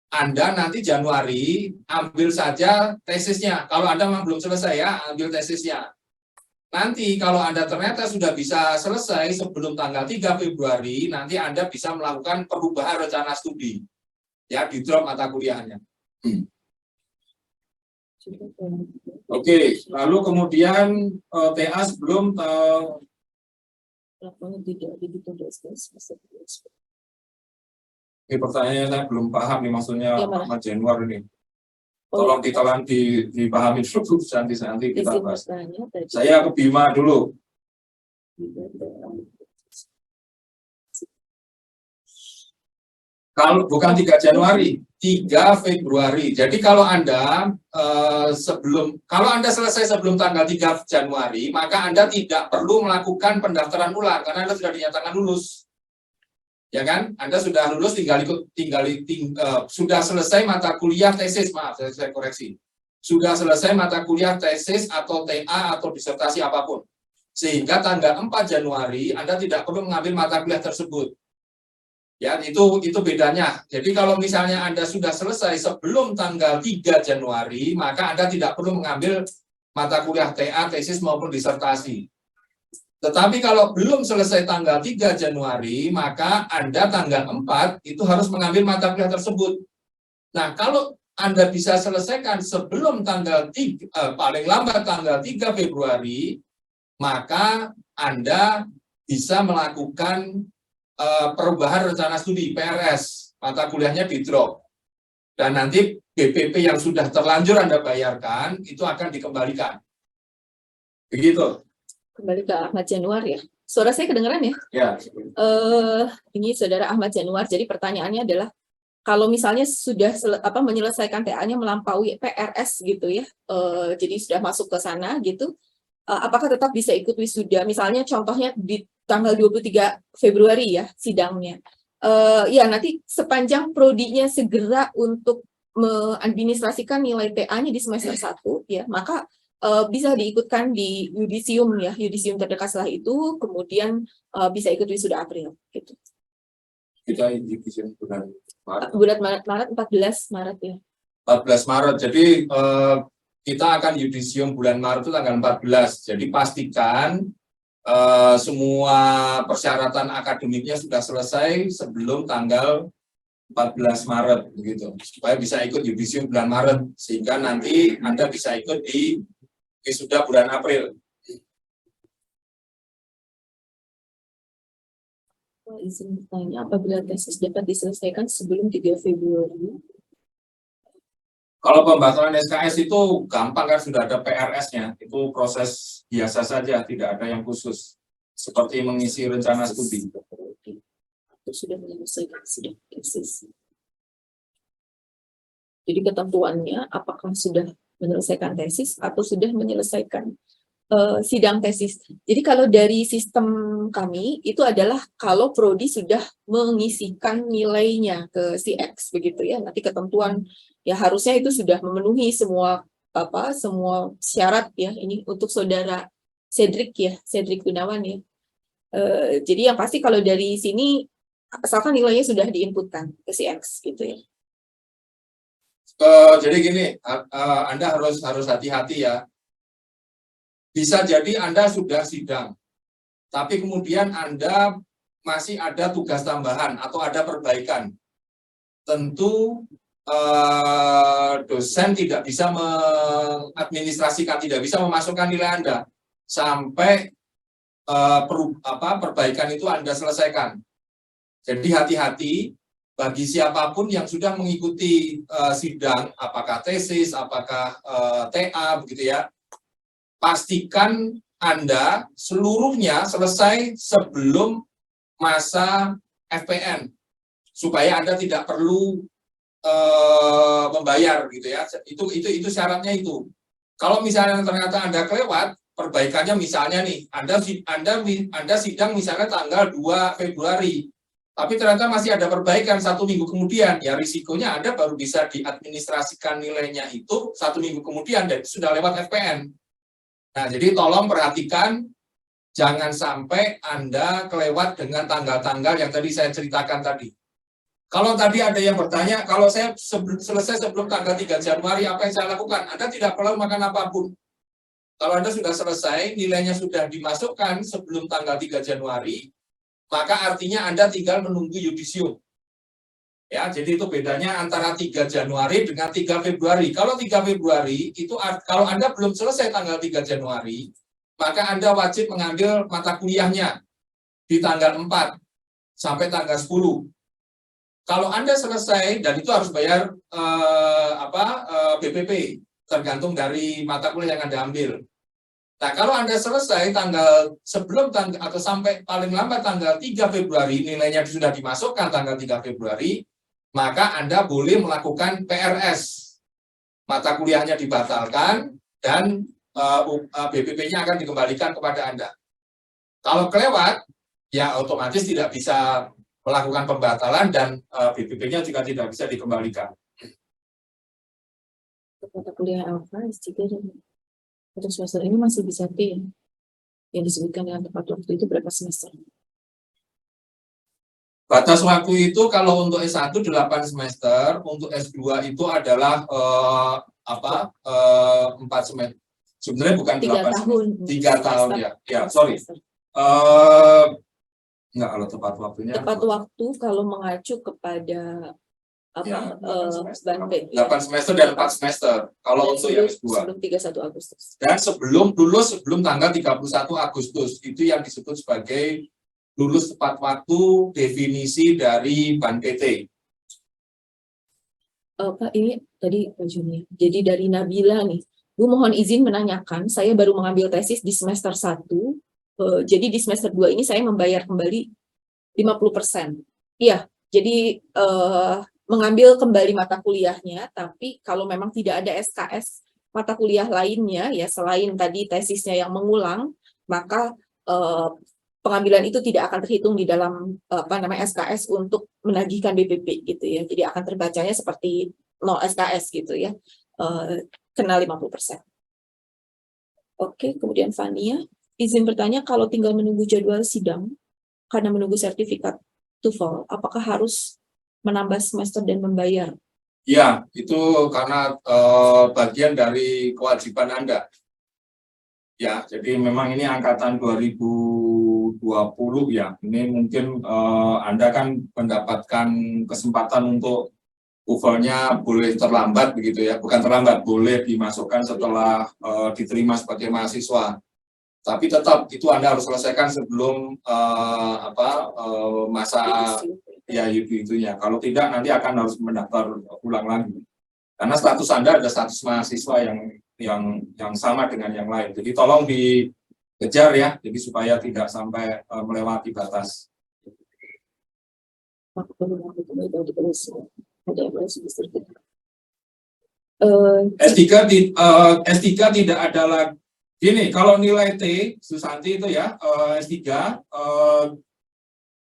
Anda nanti Januari ambil saja tesisnya. Kalau Anda memang belum selesai ya, ambil tesisnya. Nanti kalau Anda ternyata sudah bisa selesai sebelum tanggal 3 Februari, nanti Anda bisa melakukan perubahan rencana studi. Ya, di drop mata kuliahnya. Oke, lalu kemudian TA sebelum ini pertanyaannya saya belum paham nih, maksudnya Ahmad Januar ini. Tolong dipahami dulu, nanti kita bahas. Saya ke Bima dulu. Kalau bukan 3 Januari, 3 Februari. Jadi kalau Anda kalau Anda selesai sebelum tanggal 3 Januari, maka Anda tidak perlu melakukan pendaftaran ulang karena Anda sudah dinyatakan lulus. Ya kan? Anda sudah lulus, sudah selesai mata kuliah tesis, maaf saya koreksi. Sudah selesai mata kuliah tesis atau TA atau disertasi apapun. Sehingga tanggal 4 Januari Anda tidak perlu mengambil mata kuliah tersebut. Ya, itu bedanya. Jadi kalau misalnya Anda sudah selesai sebelum tanggal 3 Januari, maka Anda tidak perlu mengambil mata kuliah TA, tesis maupun disertasi. Tetapi kalau belum selesai tanggal 3 Januari, maka Anda tanggal 4 itu harus mengambil mata kuliah tersebut. Nah, kalau Anda bisa selesaikan sebelum tanggal 3, paling lambat tanggal 3 Februari, maka Anda bisa melakukan perubahan rencana studi PRS, mata kuliahnya di drop, dan nanti BPP yang sudah terlanjur Anda bayarkan itu akan dikembalikan. Begitu. Kembali ke Ahmad Januar ya. Suara saya kedengeran ya? Ya. Ini saudara Ahmad Januar. Jadi pertanyaannya adalah kalau misalnya sudah menyelesaikan TA-nya melampaui PRS gitu ya, jadi sudah masuk ke sana gitu. Apakah tetap bisa ikut wisuda? Misalnya contohnya di tanggal 23 Februari ya sidangnya. Ya nanti sepanjang prodinya segera untuk mengadministrasikan nilai TA-nya di semester 1 ya, maka bisa diikutkan di yudisium ya, yudisium terdekat setelah itu, kemudian bisa ikut wisuda April gitu. Kita yudisium bulan Maret 14 Maret ya. 14 Maret. Jadi kita akan yudisium bulan Maret itu tanggal 14. Jadi pastikan semua persyaratan akademiknya sudah selesai sebelum tanggal 14 Maret begitu. Supaya bisa ikut yudisium bulan Maret sehingga nanti Anda bisa ikut di wisuda bulan April. Izin bertanya, apabila tesis dapat diselesaikan sebelum 3 Februari? Kalau pembatalan SKS itu gampang kan, sudah ada PRS-nya, itu proses biasa saja, tidak ada yang khusus. Seperti mengisi rencana studi. Sudah menyelesaikan sidang tesis. Jadi ketentuannya apakah sudah menyelesaikan tesis atau sudah menyelesaikan sidang tesis. Jadi kalau dari sistem kami itu adalah kalau prodi sudah mengisikan nilainya ke CX begitu ya. Nanti ketentuan ya harusnya itu sudah memenuhi semua semua syarat ya. Ini untuk saudara Cedric ya, Cedric Gunawan ya. Jadi yang pasti kalau dari sini asalkan nilainya sudah diinputkan ke CX gitu ya. Jadi gini, Anda harus hati-hati ya. Bisa jadi Anda sudah sidang, tapi kemudian Anda masih ada tugas tambahan atau ada perbaikan. Tentu dosen tidak bisa mengadministrasikan, tidak bisa memasukkan nilai Anda sampai perbaikan itu Anda selesaikan. Jadi hati-hati bagi siapapun yang sudah mengikuti sidang, apakah tesis, apakah TA, begitu ya. Pastikan Anda seluruhnya selesai sebelum masa FPN supaya Anda tidak perlu membayar gitu ya. Itu syaratnya itu. Kalau misalnya ternyata Anda kelewat, perbaikannya misalnya nih, Anda sidang misalnya tanggal 2 Februari, tapi ternyata masih ada perbaikan 1 minggu kemudian, ya risikonya Anda baru bisa diadministrasikan nilainya itu 1 minggu kemudian, dan itu sudah lewat FPN. Nah, jadi tolong perhatikan, jangan sampai Anda kelewat dengan tanggal-tanggal yang tadi saya ceritakan tadi. Kalau tadi ada yang bertanya, kalau saya selesai sebelum tanggal 3 Januari, apa yang saya lakukan? Anda tidak perlu makan apapun. Kalau Anda sudah selesai, nilainya sudah dimasukkan sebelum tanggal 3 Januari, maka artinya Anda tinggal menunggu yudisium. Ya, jadi itu bedanya antara 3 Januari dengan 3 Februari. Kalau 3 Februari, itu kalau Anda belum selesai tanggal 3 Januari, maka Anda wajib mengambil mata kuliahnya di tanggal 4 sampai tanggal 10. Kalau Anda selesai, dan itu harus bayar BPP, tergantung dari mata kuliah yang Anda ambil. Nah, kalau Anda selesai sebelum atau sampai paling lambat tanggal 3 Februari, nilainya sudah dimasukkan tanggal 3 Februari, maka Anda boleh melakukan PRS. Mata kuliahnya dibatalkan, dan BPP-nya akan dikembalikan kepada Anda. Kalau kelewat, ya otomatis tidak bisa melakukan pembatalan, dan BPP-nya juga tidak bisa dikembalikan. Mata kuliah alfa, S3, untuk semester ini masih bisa P, ya? Yang disebutkan dengan tepat waktu itu berapa semester? Batas waktu itu kalau untuk S1 8 semester, untuk S2 itu adalah 4 semester. Sebenarnya bukan 3 tahun. 3 tahun ya. Ya, sorry. Enggak, kalau tepat waktunya. Tepat waktu kalau mengacu kepada 8 semester dan 4 semester kalau untuk yang S2. Sebelum 31 Agustus. Dan sebelum lulus sebelum tanggal 31 Agustus, itu yang disebut sebagai lulus tepat waktu definisi dari Ban PT. Pak, ini tadi Pak Juni. Jadi dari Nabila nih, Bu mohon izin menanyakan, saya baru mengambil tesis di semester 1, jadi di semester 2 ini saya membayar kembali 50%. Iya, jadi mengambil kembali mata kuliahnya, tapi kalau memang tidak ada SKS mata kuliah lainnya, ya selain tadi tesisnya yang mengulang, maka pengambilan itu tidak akan terhitung di dalam SKS untuk menagihkan BPP gitu ya. Jadi akan terbacanya seperti 0 SKS gitu ya, kena 50%. Oke, kemudian Fania, izin bertanya, kalau tinggal menunggu jadwal sidang karena menunggu sertifikat TOEFL, apakah harus menambah semester dan membayar? Ya, itu karena bagian dari kewajiban Anda. Ya, jadi memang ini angkatan 2020 ya. Ini mungkin Anda kan mendapatkan kesempatan untuk TOEFL-nya boleh terlambat begitu ya. Bukan terlambat, boleh dimasukkan setelah diterima sebagai mahasiswa. Tapi tetap itu Anda harus selesaikan sebelum masa ya itunya. Kalau tidak nanti akan harus mendaftar ulang lagi. Karena status Anda ada status mahasiswa yang sama dengan yang lain. Jadi tolong dikejar ya, jadi supaya tidak sampai melewati batas. S3 tidak ada lagi. Gini, kalau nilai T, Susanti itu ya, S3,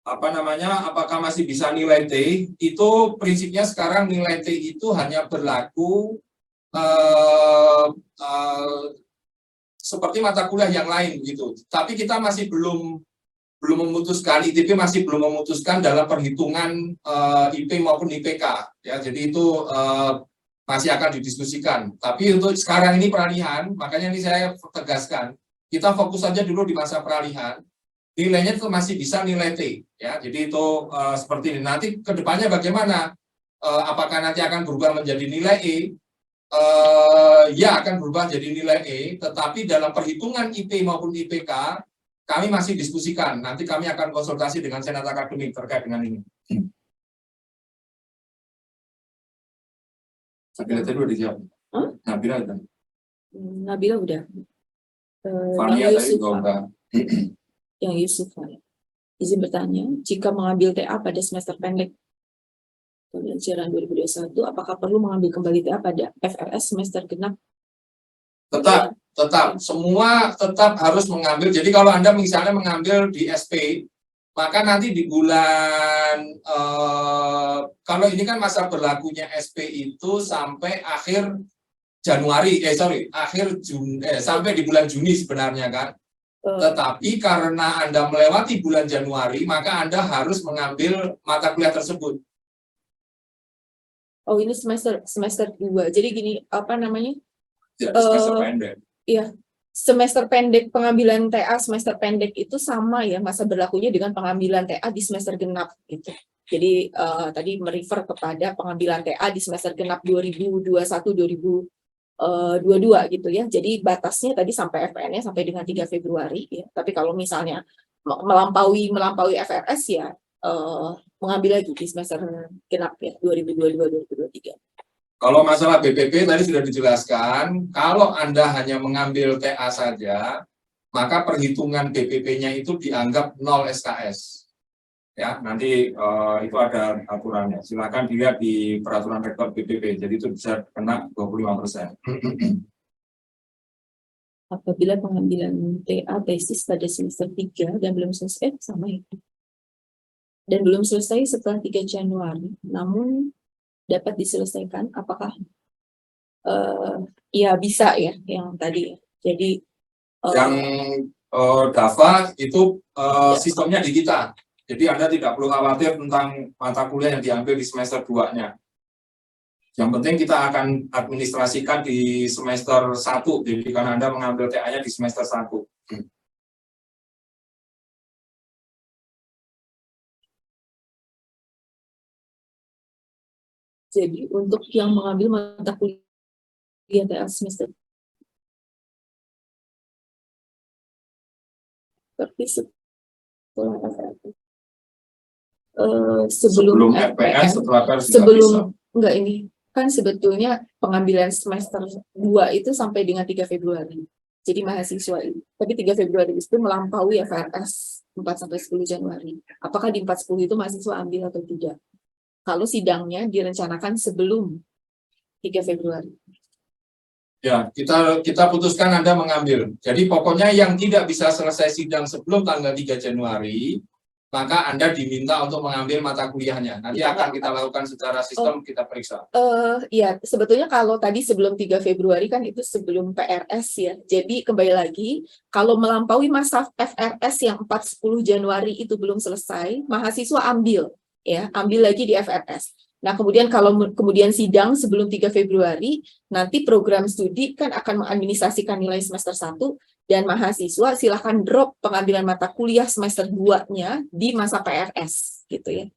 apakah masih bisa nilai T? Itu prinsipnya sekarang nilai T itu hanya berlaku seperti mata kuliah yang lain gitu. Tapi kita masih belum memutuskan, ITB masih belum memutuskan dalam perhitungan IP maupun IPK. Ya, jadi itu masih akan didiskusikan. Tapi untuk sekarang ini peralihan, makanya ini saya tegaskan, kita fokus saja dulu di masa peralihan. Nilainya itu masih bisa nilai T. Ya, jadi itu seperti ini. Nanti kedepannya bagaimana? Apakah nanti akan berubah menjadi nilai E? Ya, akan berubah jadi nilai E. Tetapi dalam perhitungan IP maupun IPK, kami masih diskusikan. Nanti kami akan konsultasi dengan Senat Akademik terkait dengan ini. Nabila tadi udah dijawab. Nabila udah. Fania tadi juga. Yang Yusuf, izin bertanya, jika mengambil TA pada semester pendek pembelajaran 2021, apakah perlu mengambil kembali TA pada FRS semester genap? Tetap, semua tetap harus mengambil. Jadi kalau Anda misalnya mengambil di SP maka nanti di bulan kalau ini kan masa berlakunya SP itu sampai akhir Januari, sampai di bulan Juni sebenarnya kan. Tetapi karena Anda melewati bulan Januari, maka Anda harus mengambil mata kuliah tersebut. Oh, ini semester 2. Jadi gini, apa namanya? Ya, semester pendek. Iya, semester pendek, pengambilan TA semester pendek itu sama ya masa berlakunya dengan pengambilan TA di semester genap gitu. Jadi tadi merefer kepada pengambilan TA di semester genap 2021-2022 gitu ya. Jadi batasnya tadi sampai FPN-nya sampai dengan 3 Februari ya. Tapi kalau misalnya melampaui FRS ya mengambil lagi di semester genap ya 2022-2023. Kalau masalah BPP tadi sudah dijelaskan, kalau Anda hanya mengambil TA saja, maka perhitungan BPP-nya itu dianggap 0 SKS. Ya, nanti itu ada aturannya. Silakan dilihat di peraturan rektor BPP. Jadi itu bisa kena 25%. Apabila pengambilan TA tesis pada semester 3 dan belum selesai sama itu. Dan belum selesai setelah 3 Januari, namun dapat diselesaikan, apakah ya bisa ya yang tadi ya. Jadi yang DAFA itu sistemnya di kita. Jadi Anda tidak perlu khawatir tentang mata kuliah yang diambil di semester 2-nya. Yang penting kita akan administrasikan di semester 1, jadi karena Anda mengambil TA-nya di semester 1. Jadi untuk yang mengambil mata kuliah TA semester tapi setelah FPN, sebelum FPN, enggak ini kan sebetulnya pengambilan semester 2 itu sampai dengan 3 Februari. Jadi mahasiswa itu, tapi 3 Februari itu melampaui FRS 4-10 Januari. Apakah di 4-10 itu mahasiswa ambil atau tidak? Kalau sidangnya direncanakan sebelum 3 Februari. Ya, kita putuskan Anda mengambil. Jadi pokoknya yang tidak bisa selesai sidang sebelum tanggal 3 Januari, maka Anda diminta untuk mengambil mata kuliahnya. Nanti akan kita lakukan secara sistem, kita periksa. Ya, sebetulnya kalau tadi sebelum 3 Februari kan itu sebelum PRS ya. Jadi kembali lagi, kalau melampaui masa FRS yang 4-10 Januari itu belum selesai, mahasiswa ambil lagi di FRS. Nah, kemudian kalau kemudian sidang sebelum 3 Februari, nanti program studi kan akan mengadministrasikan nilai semester 1, dan mahasiswa silakan drop pengambilan mata kuliah semester 2-nya di masa PRS, gitu ya.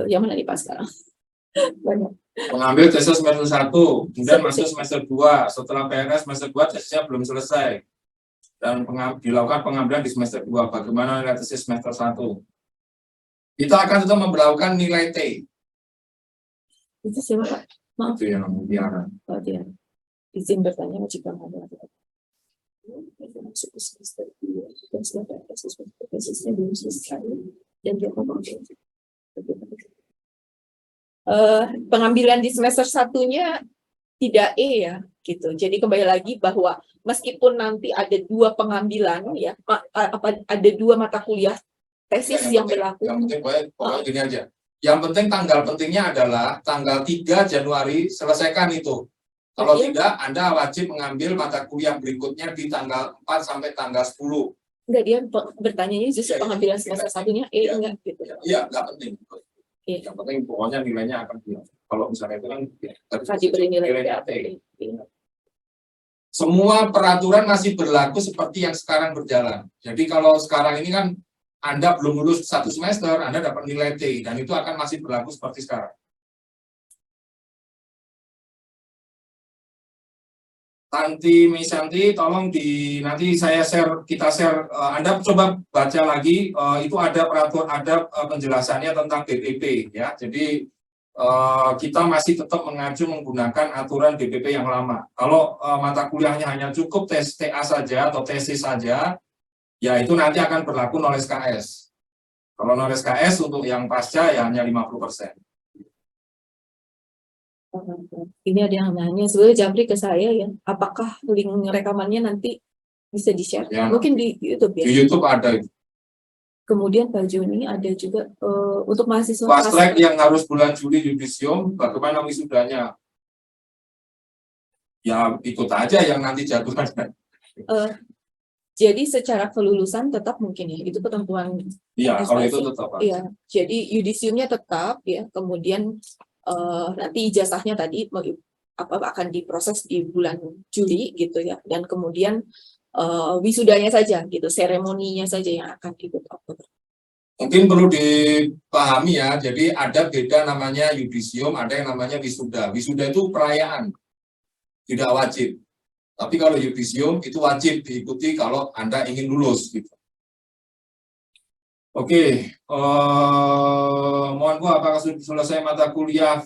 Yang mana nih Pak sekarang? Banyak. Mengambil tesis semester 1, kemudian masuk semester 2, setelah PRS semester 2 tesisnya belum selesai. Dan dilakukan pengambilan di semester 2. Bagaimana nilai tesis semester 1? Kita akan tetap memperlakukan nilai T. Itu siapa Pak? Maaf. Itu yang Tiara. Oh, dia. Izin bertanya jika mau ada. Masuk ke semester 2, dan setelah tesisnya belum selesai, dan dia ngomong pengambilan di semester 1-nya tidak ya, gitu. Jadi kembali lagi bahwa meskipun nanti ada 2 pengambilan ya, ada 2 mata kuliah tesis yang berlaku. Yang penting pokoknya gini aja. Yang penting tanggal pentingnya adalah tanggal 3 Januari selesaikan itu. Kalau tidak, Anda wajib mengambil mata kuliah berikutnya di tanggal 4 sampai tanggal 10. Enggak, dia bertanya justru pengambilan semester 1-nya enggak gitu. Iya, enggak penting. Yang penting pokoknya nilainya akan bilang. Kalau misalnya itu kan tadi beri nilai TAT. Semua peraturan masih berlaku seperti yang sekarang berjalan. Jadi kalau sekarang ini kan Anda belum lulus 1 semester, Anda dapat nilai T, dan itu akan masih berlaku seperti sekarang. Tanti Misanti, tolong nanti kita share. Anda coba baca lagi, itu ada peraturan, ada penjelasannya tentang BPP ya. Jadi kita masih tetap mengacu menggunakan aturan BPP yang lama. Kalau mata kuliahnya hanya cukup tes TA saja atau tesis saja, ya itu nanti akan berlaku 0 SKS. Kalau 0 SKS untuk yang pasca ya hanya 50%. Ini ada yang nanya, sebenarnya Japri ke saya ya, apakah link rekamannya nanti bisa di-share? Ya. Mungkin di YouTube ya. Di YouTube ada. Kemudian Pak Joni ada juga untuk mahasiswa Fast track yang harus bulan Juli yudisium, bagaimana wisudanya? Ya ikut aja yang nanti jadwalnya. Jadi secara kelulusan tetap mungkin ya, itu ketentuan. Iya, kalau itu SPSI. tetap. Iya, jadi yudisiumnya tetap ya, kemudian nanti ijazahnya tadi akan diproses di bulan Juli gitu ya, dan kemudian wisudanya saja gitu, seremoninya saja yang akan ikut Oktober. Mungkin perlu dipahami ya, jadi ada beda namanya yudisium, ada yang namanya wisuda. Wisuda itu perayaan, tidak wajib. Tapi kalau yudisium itu wajib diikuti kalau Anda ingin lulus gitu. Oke, mohon maaf, apakah sudah selesai mata kuliah?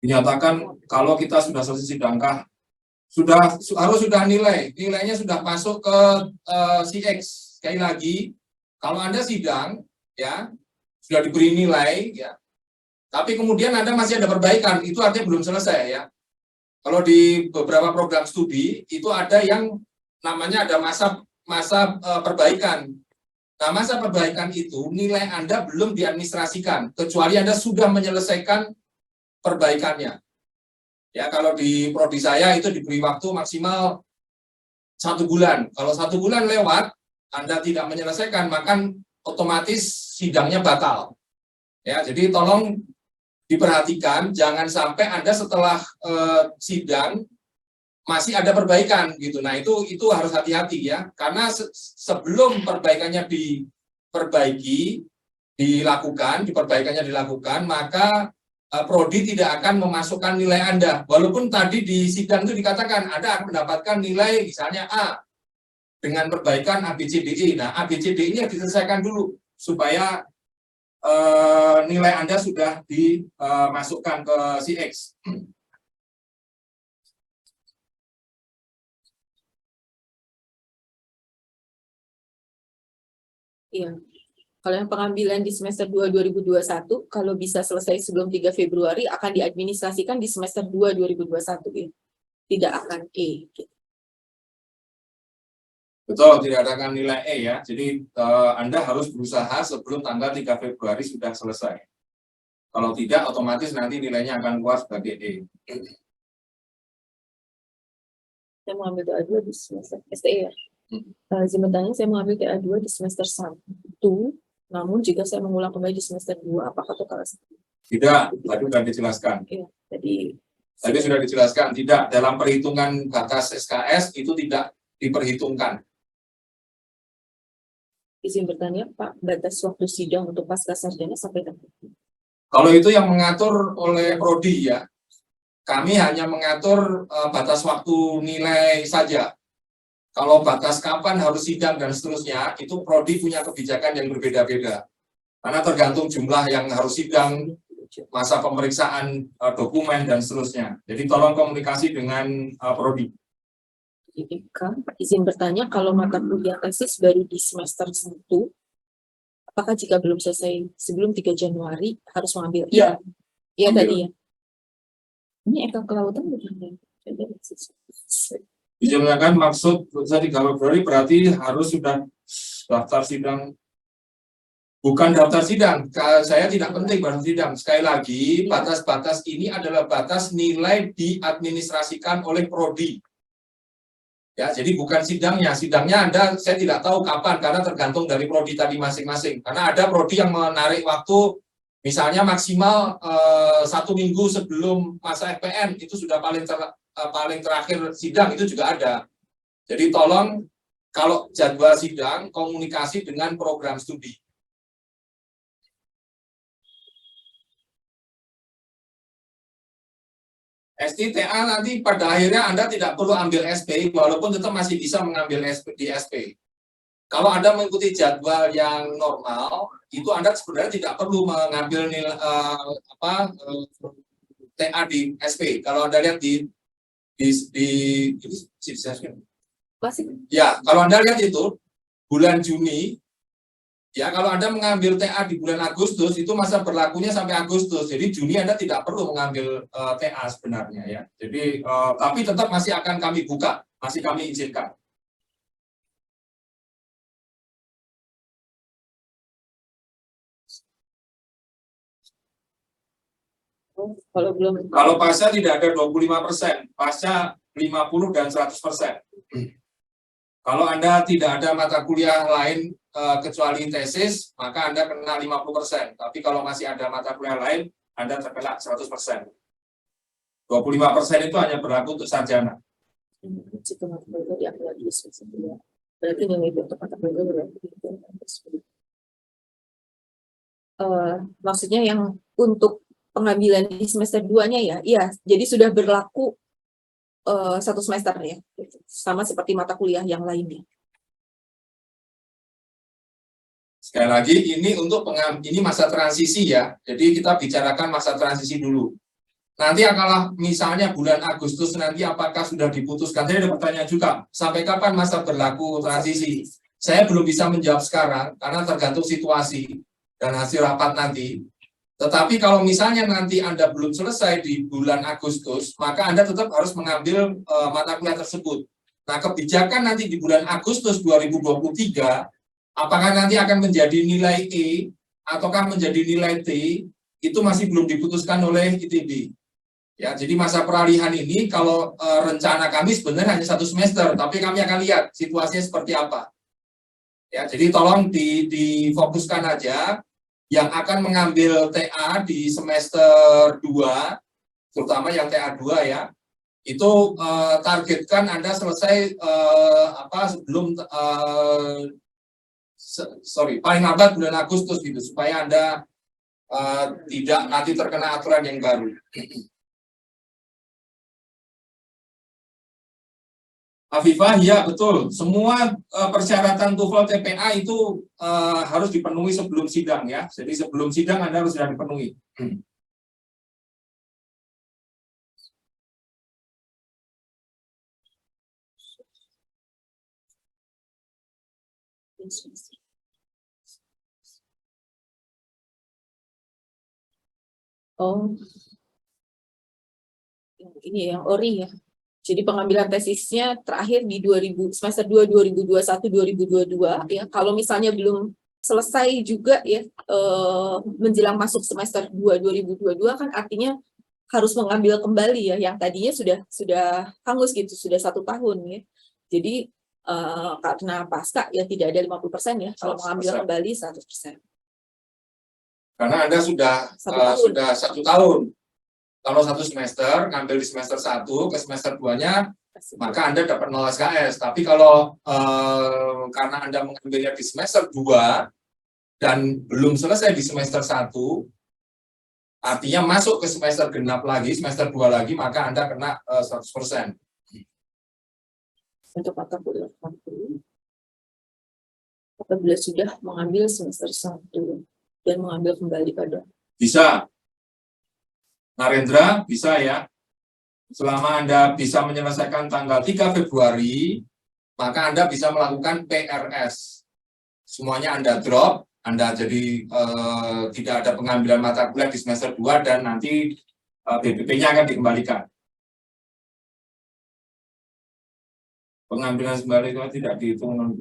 Dinyatakan kalau kita sudah selesai sidangkah, harus sudah nilainya sudah masuk ke CX. Sekali lagi, kalau Anda sidang, ya sudah diberi nilai, ya, tapi kemudian Anda masih ada perbaikan, itu artinya belum selesai ya. Kalau di beberapa program studi itu ada yang namanya ada masa perbaikan. Nah, masa perbaikan itu nilai Anda belum diadministrasikan, kecuali Anda sudah menyelesaikan perbaikannya. Ya, kalau di prodi saya itu diberi waktu maksimal 1 bulan. Kalau 1 bulan lewat, Anda tidak menyelesaikan, maka otomatis sidangnya batal. Ya, jadi tolong diperhatikan, jangan sampai Anda setelah sidang masih ada perbaikan gitu. Nah, itu harus hati-hati ya, karena sebelum perbaikannya diperbaikannya dilakukan, maka prodi tidak akan memasukkan nilai Anda. Walaupun tadi di sidang itu dikatakan Anda akan mendapatkan nilai misalnya A dengan perbaikan ABCDE. Nah, ABCDE ini diselesaikan dulu supaya nilai Anda sudah dimasukkan ke CX. Iya. Kalau yang pengambilan di semester 2 2021, kalau bisa selesai sebelum 3 Februari, akan diadministrasikan di semester 2 2021. Ya. Tidak akan E. Gitu. Betul, tidak akan nilai E ya. Jadi Anda harus berusaha sebelum tanggal 3 Februari sudah selesai. Kalau tidak, otomatis nanti nilainya akan keluar sebagai E. Saya mau ambil TA2 di semester STE ya. Izin bertanya, saya mau ambil TA2 di semester 1, namun jika saya mengulang kembali di semester 2, apakah itu kalah? Tidak, tadi sudah dijelaskan. Iya, tadi sudah dijelaskan, tidak. Dalam perhitungan batas SKS itu tidak diperhitungkan. Izin bertanya, Pak, batas waktu sidang untuk pasca sarjana sampai kapan? Kalau itu yang mengatur oleh prodi ya, kami hanya mengatur batas waktu nilai saja. Kalau batas kapan harus sidang dan seterusnya, itu prodi punya kebijakan yang berbeda-beda. Karena tergantung jumlah yang harus sidang, masa pemeriksaan dokumen dan seterusnya. Jadi tolong komunikasi dengan prodi. Izin bertanya, kalau mata kuliah tesis baru di semester 1, apakah jika belum selesai sebelum 3 Januari harus mengambil? Iya. Iya tadi ya. Ini Eka Kelautan bukan? Dijelaskan maksud 3 Februari berarti harus sudah daftar sidang. Bukan daftar sidang, saya tidak penting daftar sidang. Sekali lagi, batas-batas ini adalah batas nilai diadministrasikan oleh prodi. Ya, jadi bukan sidangnya. Sidangnya saya tidak tahu kapan, karena tergantung dari prodi tadi masing-masing. Karena ada prodi yang menarik waktu, misalnya maksimal 1 minggu sebelum masa FPN, itu sudah paling terakhir sidang, itu juga ada. Jadi tolong, kalau jadwal sidang, komunikasi dengan program studi. STTA nanti pada akhirnya Anda tidak perlu ambil SP, walaupun tetap masih bisa mengambil di SP. Kalau Anda mengikuti jadwal yang normal, itu Anda sebenarnya tidak perlu mengambil TA di SP. Kalau Anda lihat ya, kalau Anda lihat itu bulan Juni Ya, kalau Anda mengambil TA di bulan Agustus, itu masa berlakunya sampai Agustus. Jadi Juni Anda tidak perlu mengambil TA sebenarnya ya. Jadi tapi tetap masih akan kami buka, masih kami izinkan. Kalau pasca tidak ada 25%, pasca 50 dan 100%. Kalau Anda tidak ada mata kuliah lain kecuali tesis, maka Anda kena 50%. Tapi kalau masih ada mata kuliah lain, Anda terkena 100%. 25% itu hanya berlaku untuk sarjana. Maksudnya yang untuk pengambilan di semester 2-nya ya, iya, jadi sudah berlaku satu semester ya, sama seperti mata kuliah yang lainnya. Sekali lagi, ini untuk ini masa transisi ya, jadi kita bicarakan masa transisi dulu. Nanti kalau misalnya bulan Agustus nanti apakah sudah diputuskan? Tadi ada pertanyaan juga, sampai kapan masa berlaku transisi? Saya belum bisa menjawab sekarang, karena tergantung situasi dan hasil rapat nanti. Tetapi kalau misalnya nanti Anda belum selesai di bulan Agustus, maka Anda tetap harus mengambil mata kuliah tersebut. Nah, kebijakan nanti di bulan Agustus 2023, apakah nanti akan menjadi nilai E, ataukah menjadi nilai T, itu masih belum diputuskan oleh ITB. Ya, jadi masa peralihan ini kalau rencana kami sebenarnya hanya 1 semester, tapi kami akan lihat situasinya seperti apa. Ya, jadi tolong difokuskan aja yang akan mengambil TA di semester 2, terutama yang TA 2 ya. Itu targetkan Anda selesai sebelum paling lambat bulan Agustus gitu, supaya Anda tidak nanti terkena aturan yang baru. Afifah, ya betul. Semua persyaratan TOEFL TPA itu harus dipenuhi sebelum sidang ya. Jadi sebelum sidang Anda harus sudah dipenuhi. Oh, ini yang ORI ya. Jadi pengambilan tesisnya terakhir di semester 2 2021 2022 ya. Kalau misalnya belum selesai juga ya menjelang masuk semester 2 2022 kan artinya harus mengambil kembali ya yang tadinya sudah hangus gitu, sudah 1 tahun ya. Jadi karena pasca ya tidak ada 50% ya, kalau mengambil kembali 100%. Karena Anda sudah 1 tahun. Kalau 1 semester, ngambil di semester 1 ke semester 2-nya, maka Anda dapat 0 SKS. Tapi kalau karena Anda mengambilnya di semester 2 dan belum selesai di semester 1, artinya masuk ke semester genap lagi, semester 2 lagi, maka Anda kena 100%. Untuk mata kuliah apabila sudah mengambil semester 1 dan mengambil kembali pada. Bisa. Narendra, bisa ya. Selama Anda bisa menyelesaikan tanggal 3 Februari, maka Anda bisa melakukan PRS. Semuanya Anda drop, Anda jadi tidak ada pengambilan mata kuliah di semester 2 dan nanti BPP-nya akan dikembalikan. Pengambilan kembali itu tidak dihitung.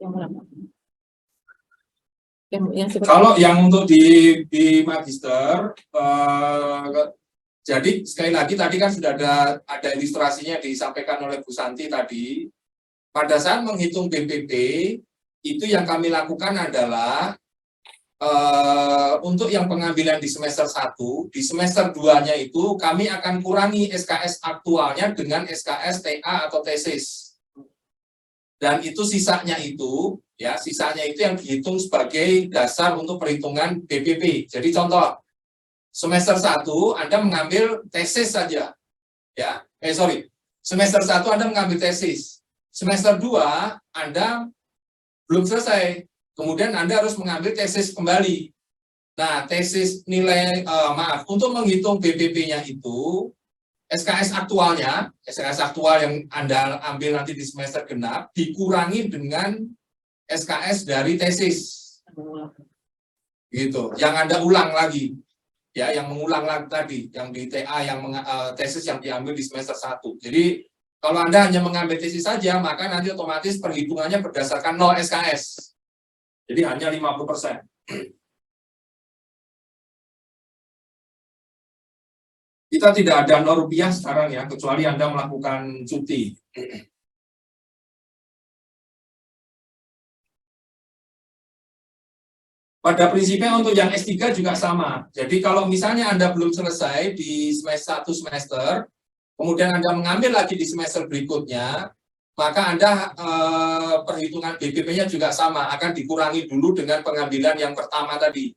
Yang mana? Kalau yang untuk di magister, jadi sekali lagi tadi kan sudah ada ilustrasinya disampaikan oleh Bu Santi tadi. Pada saat menghitung BPP, itu yang kami lakukan adalah untuk yang pengambilan di semester 1, di semester 2-nya itu kami akan kurangi SKS aktualnya dengan SKS TA atau tesis. Dan itu sisanya itu yang dihitung sebagai dasar untuk perhitungan BPP. Jadi contoh, semester 1 Anda mengambil tesis saja. Semester 1 Anda mengambil tesis. Semester 2 Anda belum selesai. Kemudian Anda harus mengambil tesis kembali. Nah, tesis nilai, untuk menghitung BPP-nya itu, SKS aktual yang Anda ambil nanti di semester genap dikurangi dengan SKS dari tesis. Gitu, yang Anda ulang lagi. Ya, yang mengulang lagi tadi, yang di TA, yang tesis yang diambil di semester 1. Jadi, kalau Anda hanya mengambil tesis saja, maka nanti otomatis perhitungannya berdasarkan 0 SKS. Jadi, hanya 50%. Kita tidak ada Rp0 sekarang ya, kecuali Anda melakukan cuti. Pada prinsipnya untuk yang S3 juga sama. Jadi kalau misalnya Anda belum selesai di semester 1 semester, kemudian Anda mengambil lagi di semester berikutnya, maka Anda perhitungan BPP-nya juga sama, akan dikurangi dulu dengan pengambilan yang pertama tadi.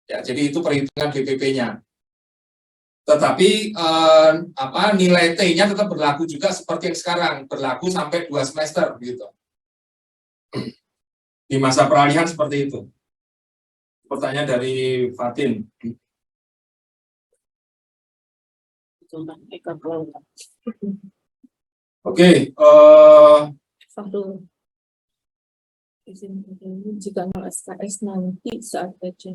Ya, jadi itu perhitungan BPP-nya. Tetapi nilai T-nya tetap berlaku juga seperti yang sekarang, berlaku sampai 2 semester gitu. Di masa peralihan seperti itu. Pertanyaan dari Fatin. Oke, jika SKS nanti saat baca.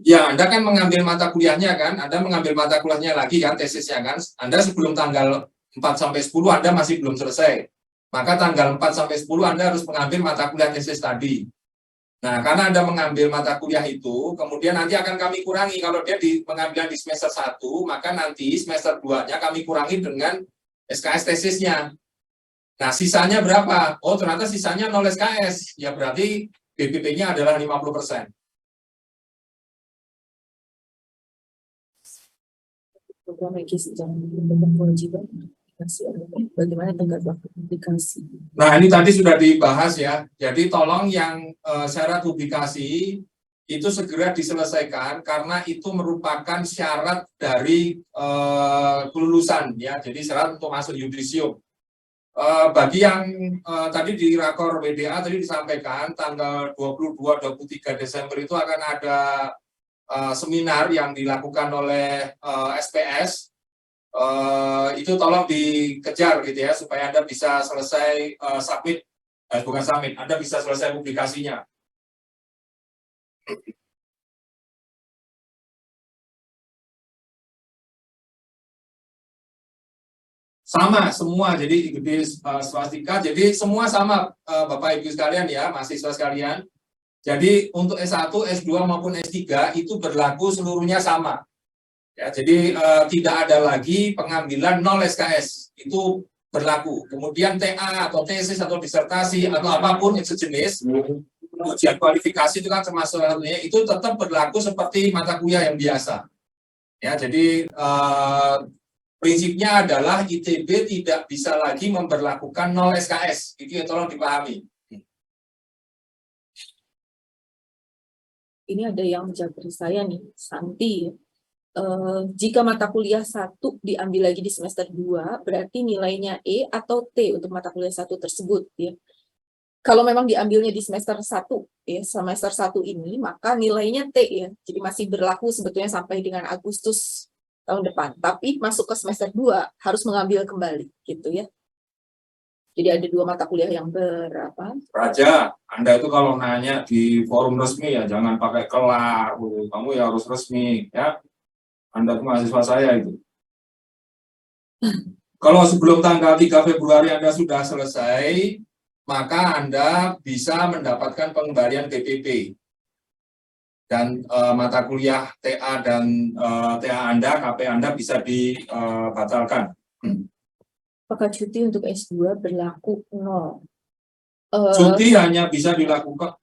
Ya, Anda kan mengambil mata kuliahnya kan, Anda mengambil mata kuliahnya lagi kan, tesisnya kan, Anda sebelum tanggal 4-10 Anda masih belum selesai. Maka tanggal 4-10 Anda harus mengambil mata kuliah tesis tadi. Nah, karena Anda mengambil mata kuliah itu, kemudian nanti akan kami kurangi. Kalau dia pengambilan di semester 1, maka nanti semester 2-nya kami kurangi dengan SKS tesisnya. Nah, sisanya berapa? Oh, ternyata sisanya 0 SKS. Ya, berarti BPP-nya adalah 50%. Program kewajiban bagaimana tenggat waktu publikasi. Nah, ini tadi sudah dibahas ya. Jadi tolong yang syarat publikasi itu segera diselesaikan karena itu merupakan syarat dari kelulusan ya. Jadi syarat untuk masuk yudisium. Bagi yang tadi di rakor WDA tadi disampaikan tanggal 22-23 Desember itu akan ada seminar yang dilakukan oleh SPS. Itu tolong dikejar gitu ya supaya Anda bisa selesai submit, bukan submit, Anda bisa selesai publikasinya. Sama semua, jadi ikuti swastika, jadi semua sama Bapak Ibu sekalian ya, mahasiswa sekalian. Jadi untuk S1, S2 maupun S3 itu berlaku seluruhnya sama. Ya, jadi tidak ada lagi pengambilan 0 SKS, itu berlaku. Kemudian TA atau tesis atau disertasi atau apapun itu sejenis, ujian kualifikasi itu kan termasuk itu tetap berlaku seperti mata kuliah yang biasa. Ya, jadi prinsipnya adalah ITB tidak bisa lagi memberlakukan 0 SKS, itu yang tolong dipahami. Ini ada yang menjawab saya nih, Santi. Jika mata kuliah 1 diambil lagi di semester 2, berarti nilainya E atau T untuk mata kuliah 1 tersebut ya. Kalau memang diambilnya di semester 1 ya, semester 1 ini, maka nilainya T ya. Jadi masih berlaku sebetulnya sampai dengan Agustus tahun depan. Tapi masuk ke semester 2 harus mengambil kembali gitu ya. Jadi ada 2 mata kuliah yang berapa? Raja, Anda itu kalau nanya di forum resmi ya jangan pakai kelar, kamu ya harus resmi ya. Anda itu mahasiswa saya itu. Kalau sebelum tanggal 3 Februari Anda sudah selesai, maka Anda bisa mendapatkan pengembalian BPP. Dan mata kuliah TA dan TA Anda, KP Anda bisa dibatalkan. Apakah cuti untuk S2 berlaku 0? Cuti hanya bisa dilakukan.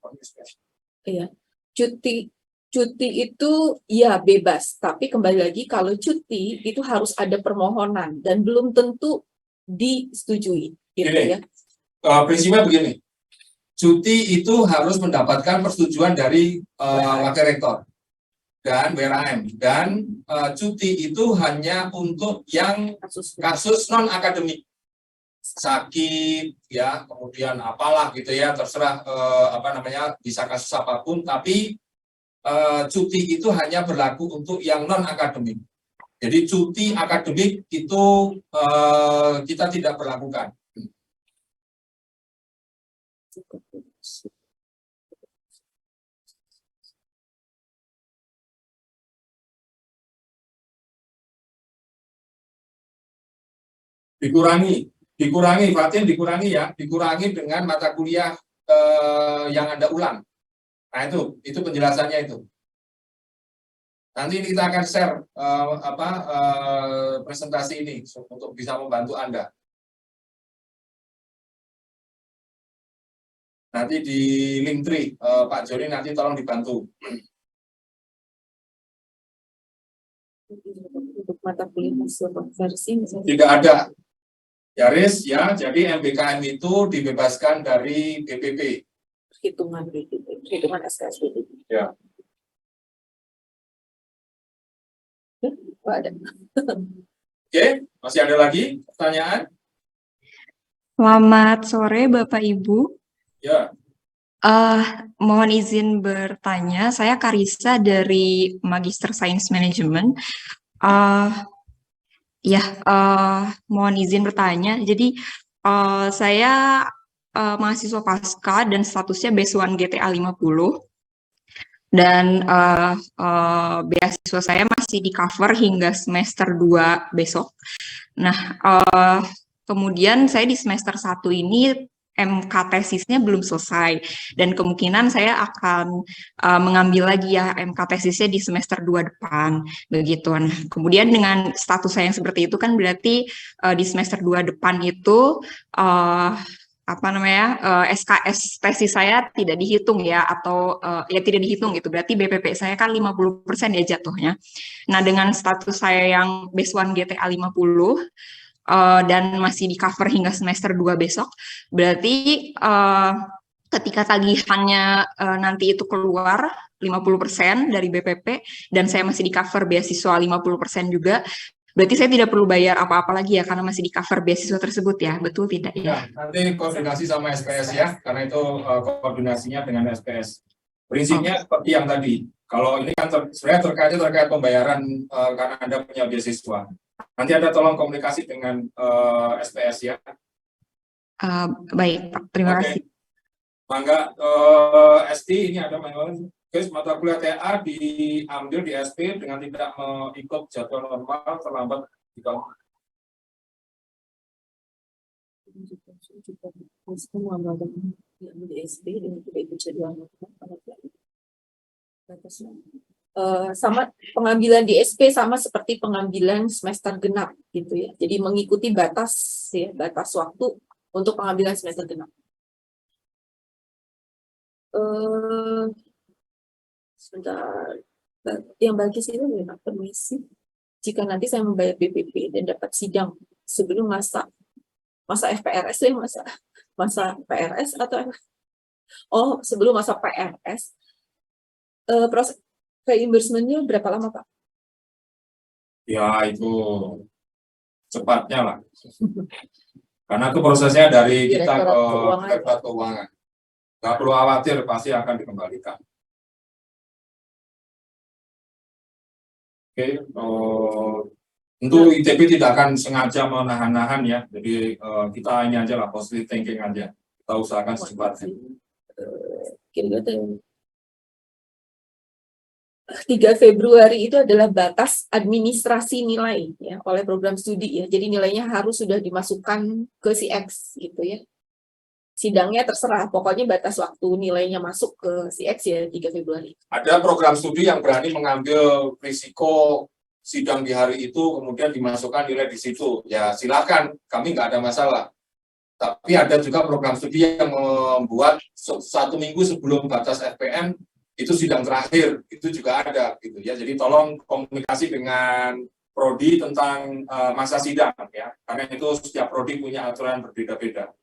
Iya, cuti itu ya bebas, tapi kembali lagi kalau cuti itu harus ada permohonan dan belum tentu disetujui, gitu ya. Prinsipnya begini, cuti itu harus mendapatkan persetujuan dari wakil rektor dan WRAM, dan cuti itu hanya untuk yang kasus non akademik, sakit ya, kemudian apalah gitu ya, terserah bisa kasus apapun, tapi cuti itu hanya berlaku untuk yang non akademik. Jadi cuti akademik itu kita tidak berlakukan. Dikurangi Fatin, dikurangi ya, dikurangi dengan mata kuliah yang Anda ulang. Nah itu penjelasannya itu. Nanti kita akan share presentasi ini untuk bisa membantu Anda. Nanti di Linktree, Pak Joni nanti tolong dibantu. Untuk mata kuliah versi misalnya. Tidak ada. Yaris ya, jadi MBKM itu dibebaskan dari BPP. Perhitungan SKS BPP. Ya. Ada. Oke, masih ada lagi pertanyaan? Selamat sore Bapak Ibu. Ya. Mohon izin bertanya, saya Karissa dari Magister Sains Manajemen. Mohon izin bertanya. Jadi saya mahasiswa pasca dan statusnya B1 GTA 50. Dan beasiswa saya masih di cover hingga semester 2 besok. Nah, kemudian saya di semester 1 ini MK tesisnya belum selesai dan kemungkinan saya akan mengambil lagi ya MK tesisnya di semester 2 depan begitu. Nah, kemudian dengan status saya yang seperti itu kan berarti di semester 2 depan itu SKS tesis saya tidak dihitung ya atau tidak dihitung gitu. Berarti BPP saya kan 50% ya jatuhnya. Nah, dengan status saya yang B1 GTA 50 dan masih di cover hingga semester 2 besok, berarti ketika tagihannya nanti itu keluar 50% dari BPP dan saya masih di cover beasiswa 50% juga, berarti saya tidak perlu bayar apa-apa lagi ya karena masih di cover beasiswa tersebut ya, betul tidak ya? Nanti koordinasi sama SPS ya, karena itu koordinasinya dengan SPS. Prinsipnya seperti yang tadi, kalau ini kan sebenarnya terkait pembayaran karena Anda punya beasiswa. Nanti Anda tolong komunikasi dengan SPS ya. Baik Pak, terima kasih. Mangga ST ini ada guys, mata kuliah TA diambil di SP dengan tidak mengikut jadwal normal terlambat di tahun. Sama pengambilan di SP sama seperti pengambilan semester genap gitu ya. Jadi mengikuti batas waktu untuk pengambilan semester genap. Sebentar, yang bagus itu memang permisi. Jika nanti saya membayar BPP dan dapat sidang sebelum masa FPRS ya, masa PRS atau sebelum masa PRS, proses reimbursement-nya berapa lama Pak? Ya itu cepatnya lah, karena itu prosesnya dari kita ke Direktorat Keuangan. Nggak perlu khawatir, pasti akan dikembalikan. Oke, tentu ITB tidak akan sengaja menahan-nahan ya, jadi kita ini aja lah, positive thinking aja, kita usahakan secepatnya. 3 Februari itu adalah batas administrasi nilai ya oleh program studi ya, jadi nilainya harus sudah dimasukkan ke CX gitu ya. Sidangnya terserah, pokoknya batas waktu nilainya masuk ke CX ya 3 Februari. Ada program studi yang berani mengambil risiko sidang di hari itu, kemudian dimasukkan nilai di situ. Ya silakan, kami nggak ada masalah. Tapi ada juga program studi yang membuat 1 minggu sebelum batas FPM itu sidang terakhir, itu juga ada gitu ya. Jadi tolong komunikasi dengan prodi tentang masa sidang ya, karena itu setiap prodi punya aturan berbeda-beda.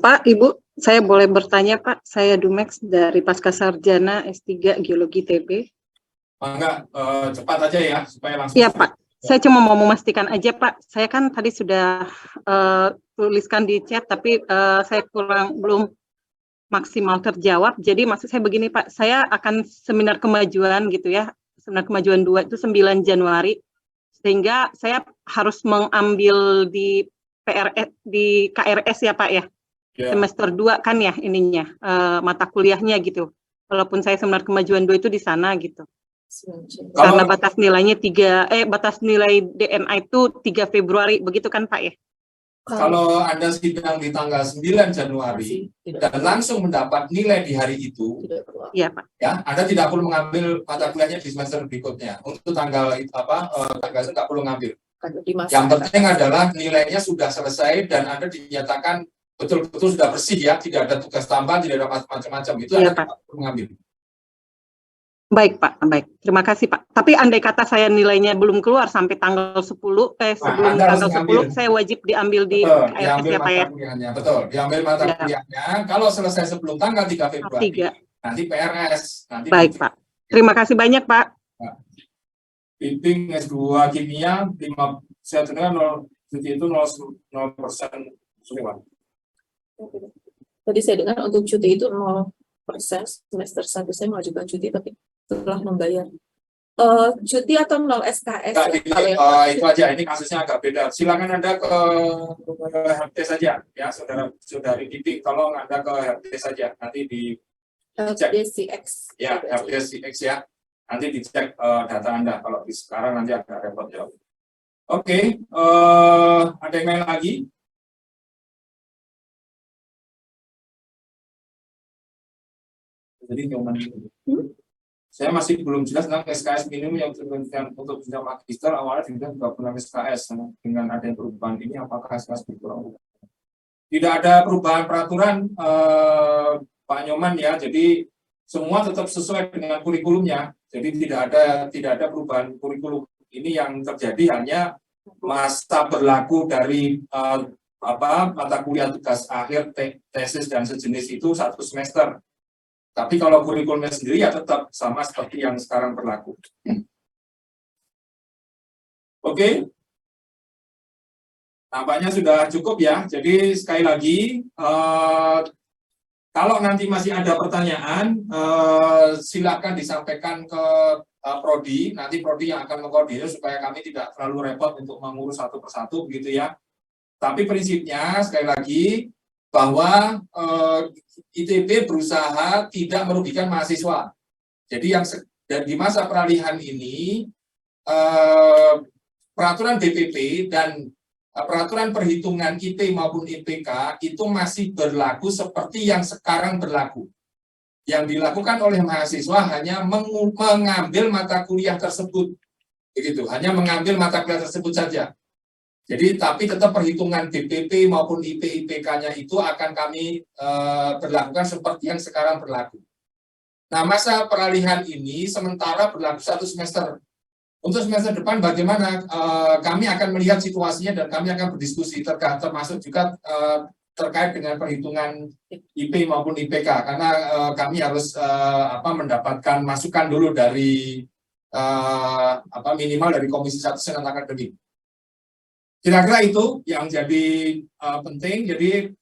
Pak, Ibu, saya boleh bertanya, Pak? Saya Dumex dari Pascasarjana S3 Geologi TB. Mangga, cepat aja ya, supaya langsung. Iya, Pak. Saya cuma mau memastikan aja, Pak. Saya kan tadi sudah tuliskan di chat, tapi saya belum maksimal terjawab. Jadi maksud saya begini Pak, saya akan seminar kemajuan gitu ya, seminar kemajuan 2 itu 9 Januari, sehingga saya harus mengambil di KRS ya Pak ya, semester 2 kan ya ininya, mata kuliahnya gitu. Walaupun saya seminar kemajuan 2 itu di sana gitu. Karena batas nilainya batas nilai DNA itu 3 Februari, begitu kan Pak ya? Kalau Anda sidang di tanggal 9 Januari dan langsung mendapat nilai di hari itu, Iya Pak. ya, Anda tidak perlu mengambil mata kuliahnya di semester berikutnya. Untuk tanggal tanggal itu nggak perlu ngambil. Yang penting adalah nilainya sudah selesai dan Anda dinyatakan betul-betul sudah bersih ya, tidak ada tugas tambahan, tidak ada macam-macam. Itu Anda tidak perlu mengambil. Baik Pak, baik. Terima kasih Pak. Tapi andai kata saya nilainya belum keluar sampai tanggal 10, sebelum tanggal 10, saya wajib diambil di KRS ya Pak ya? Betul, diambil mata kuliahnya. Kalau selesai sebelum tanggal 3 Februari, nanti PRS. Baik Pak. Terima kasih banyak Pak. Bimbing S2 kimia, saya dengar 0% semua. Tadi saya dengar untuk cuti itu 0%, semester 1 saya mengajukan cuti tapi setelah membayar. Cuti atau 0 SKS? Itu aja, ini kasusnya agak beda. Silakan Anda ke HT saja, ya saudari Didi, tolong Anda ke HT saja, nanti HTCX. Ya, HTCX ya, nanti dicek data Anda. Kalau di sekarang nanti agak repot ya. Oke, ada yang lain lagi? Jadi saya masih belum jelas tentang SKS minimum yang diberikan untuk jenjang magister. Awalnya diberikan 36 SKS dengan adanya perubahan ini, apakah SKS berkurang? Tidak ada perubahan peraturan Pak Nyoman ya, jadi semua tetap sesuai dengan kurikulumnya. Jadi tidak ada perubahan kurikulum. Ini yang terjadi hanya masa berlaku dari mata kuliah tugas akhir, tesis dan sejenis itu 1 semester. Tapi kalau kurikulumnya sendiri ya tetap sama seperti yang sekarang berlaku. Oke. Nampaknya sudah cukup ya. Jadi sekali lagi, kalau nanti masih ada pertanyaan, silakan disampaikan ke Prodi. Nanti Prodi yang akan mengkoordinir supaya kami tidak terlalu repot untuk mengurus satu persatu, begitu ya. Tapi prinsipnya sekali lagi bahwa ITB berusaha tidak merugikan mahasiswa. Jadi dan di masa peralihan ini peraturan BPP dan peraturan perhitungan IP maupun IPK itu masih berlaku seperti yang sekarang berlaku. Yang dilakukan oleh mahasiswa hanya mengambil mata kuliah tersebut, begitu. Hanya mengambil mata kuliah tersebut saja. Jadi, tapi tetap perhitungan BPP maupun IP-IPK-nya itu akan kami berlakukan seperti yang sekarang berlaku. Nah, masa peralihan ini sementara berlaku 1 semester. Untuk semester depan bagaimana? Kami akan melihat situasinya dan kami akan berdiskusi termasuk juga terkait dengan perhitungan IP maupun IPK, karena kami harus mendapatkan masukan dulu dari minimal dari Komisi 1 Senat Akademik. Kira-kira itu yang jadi penting. Jadi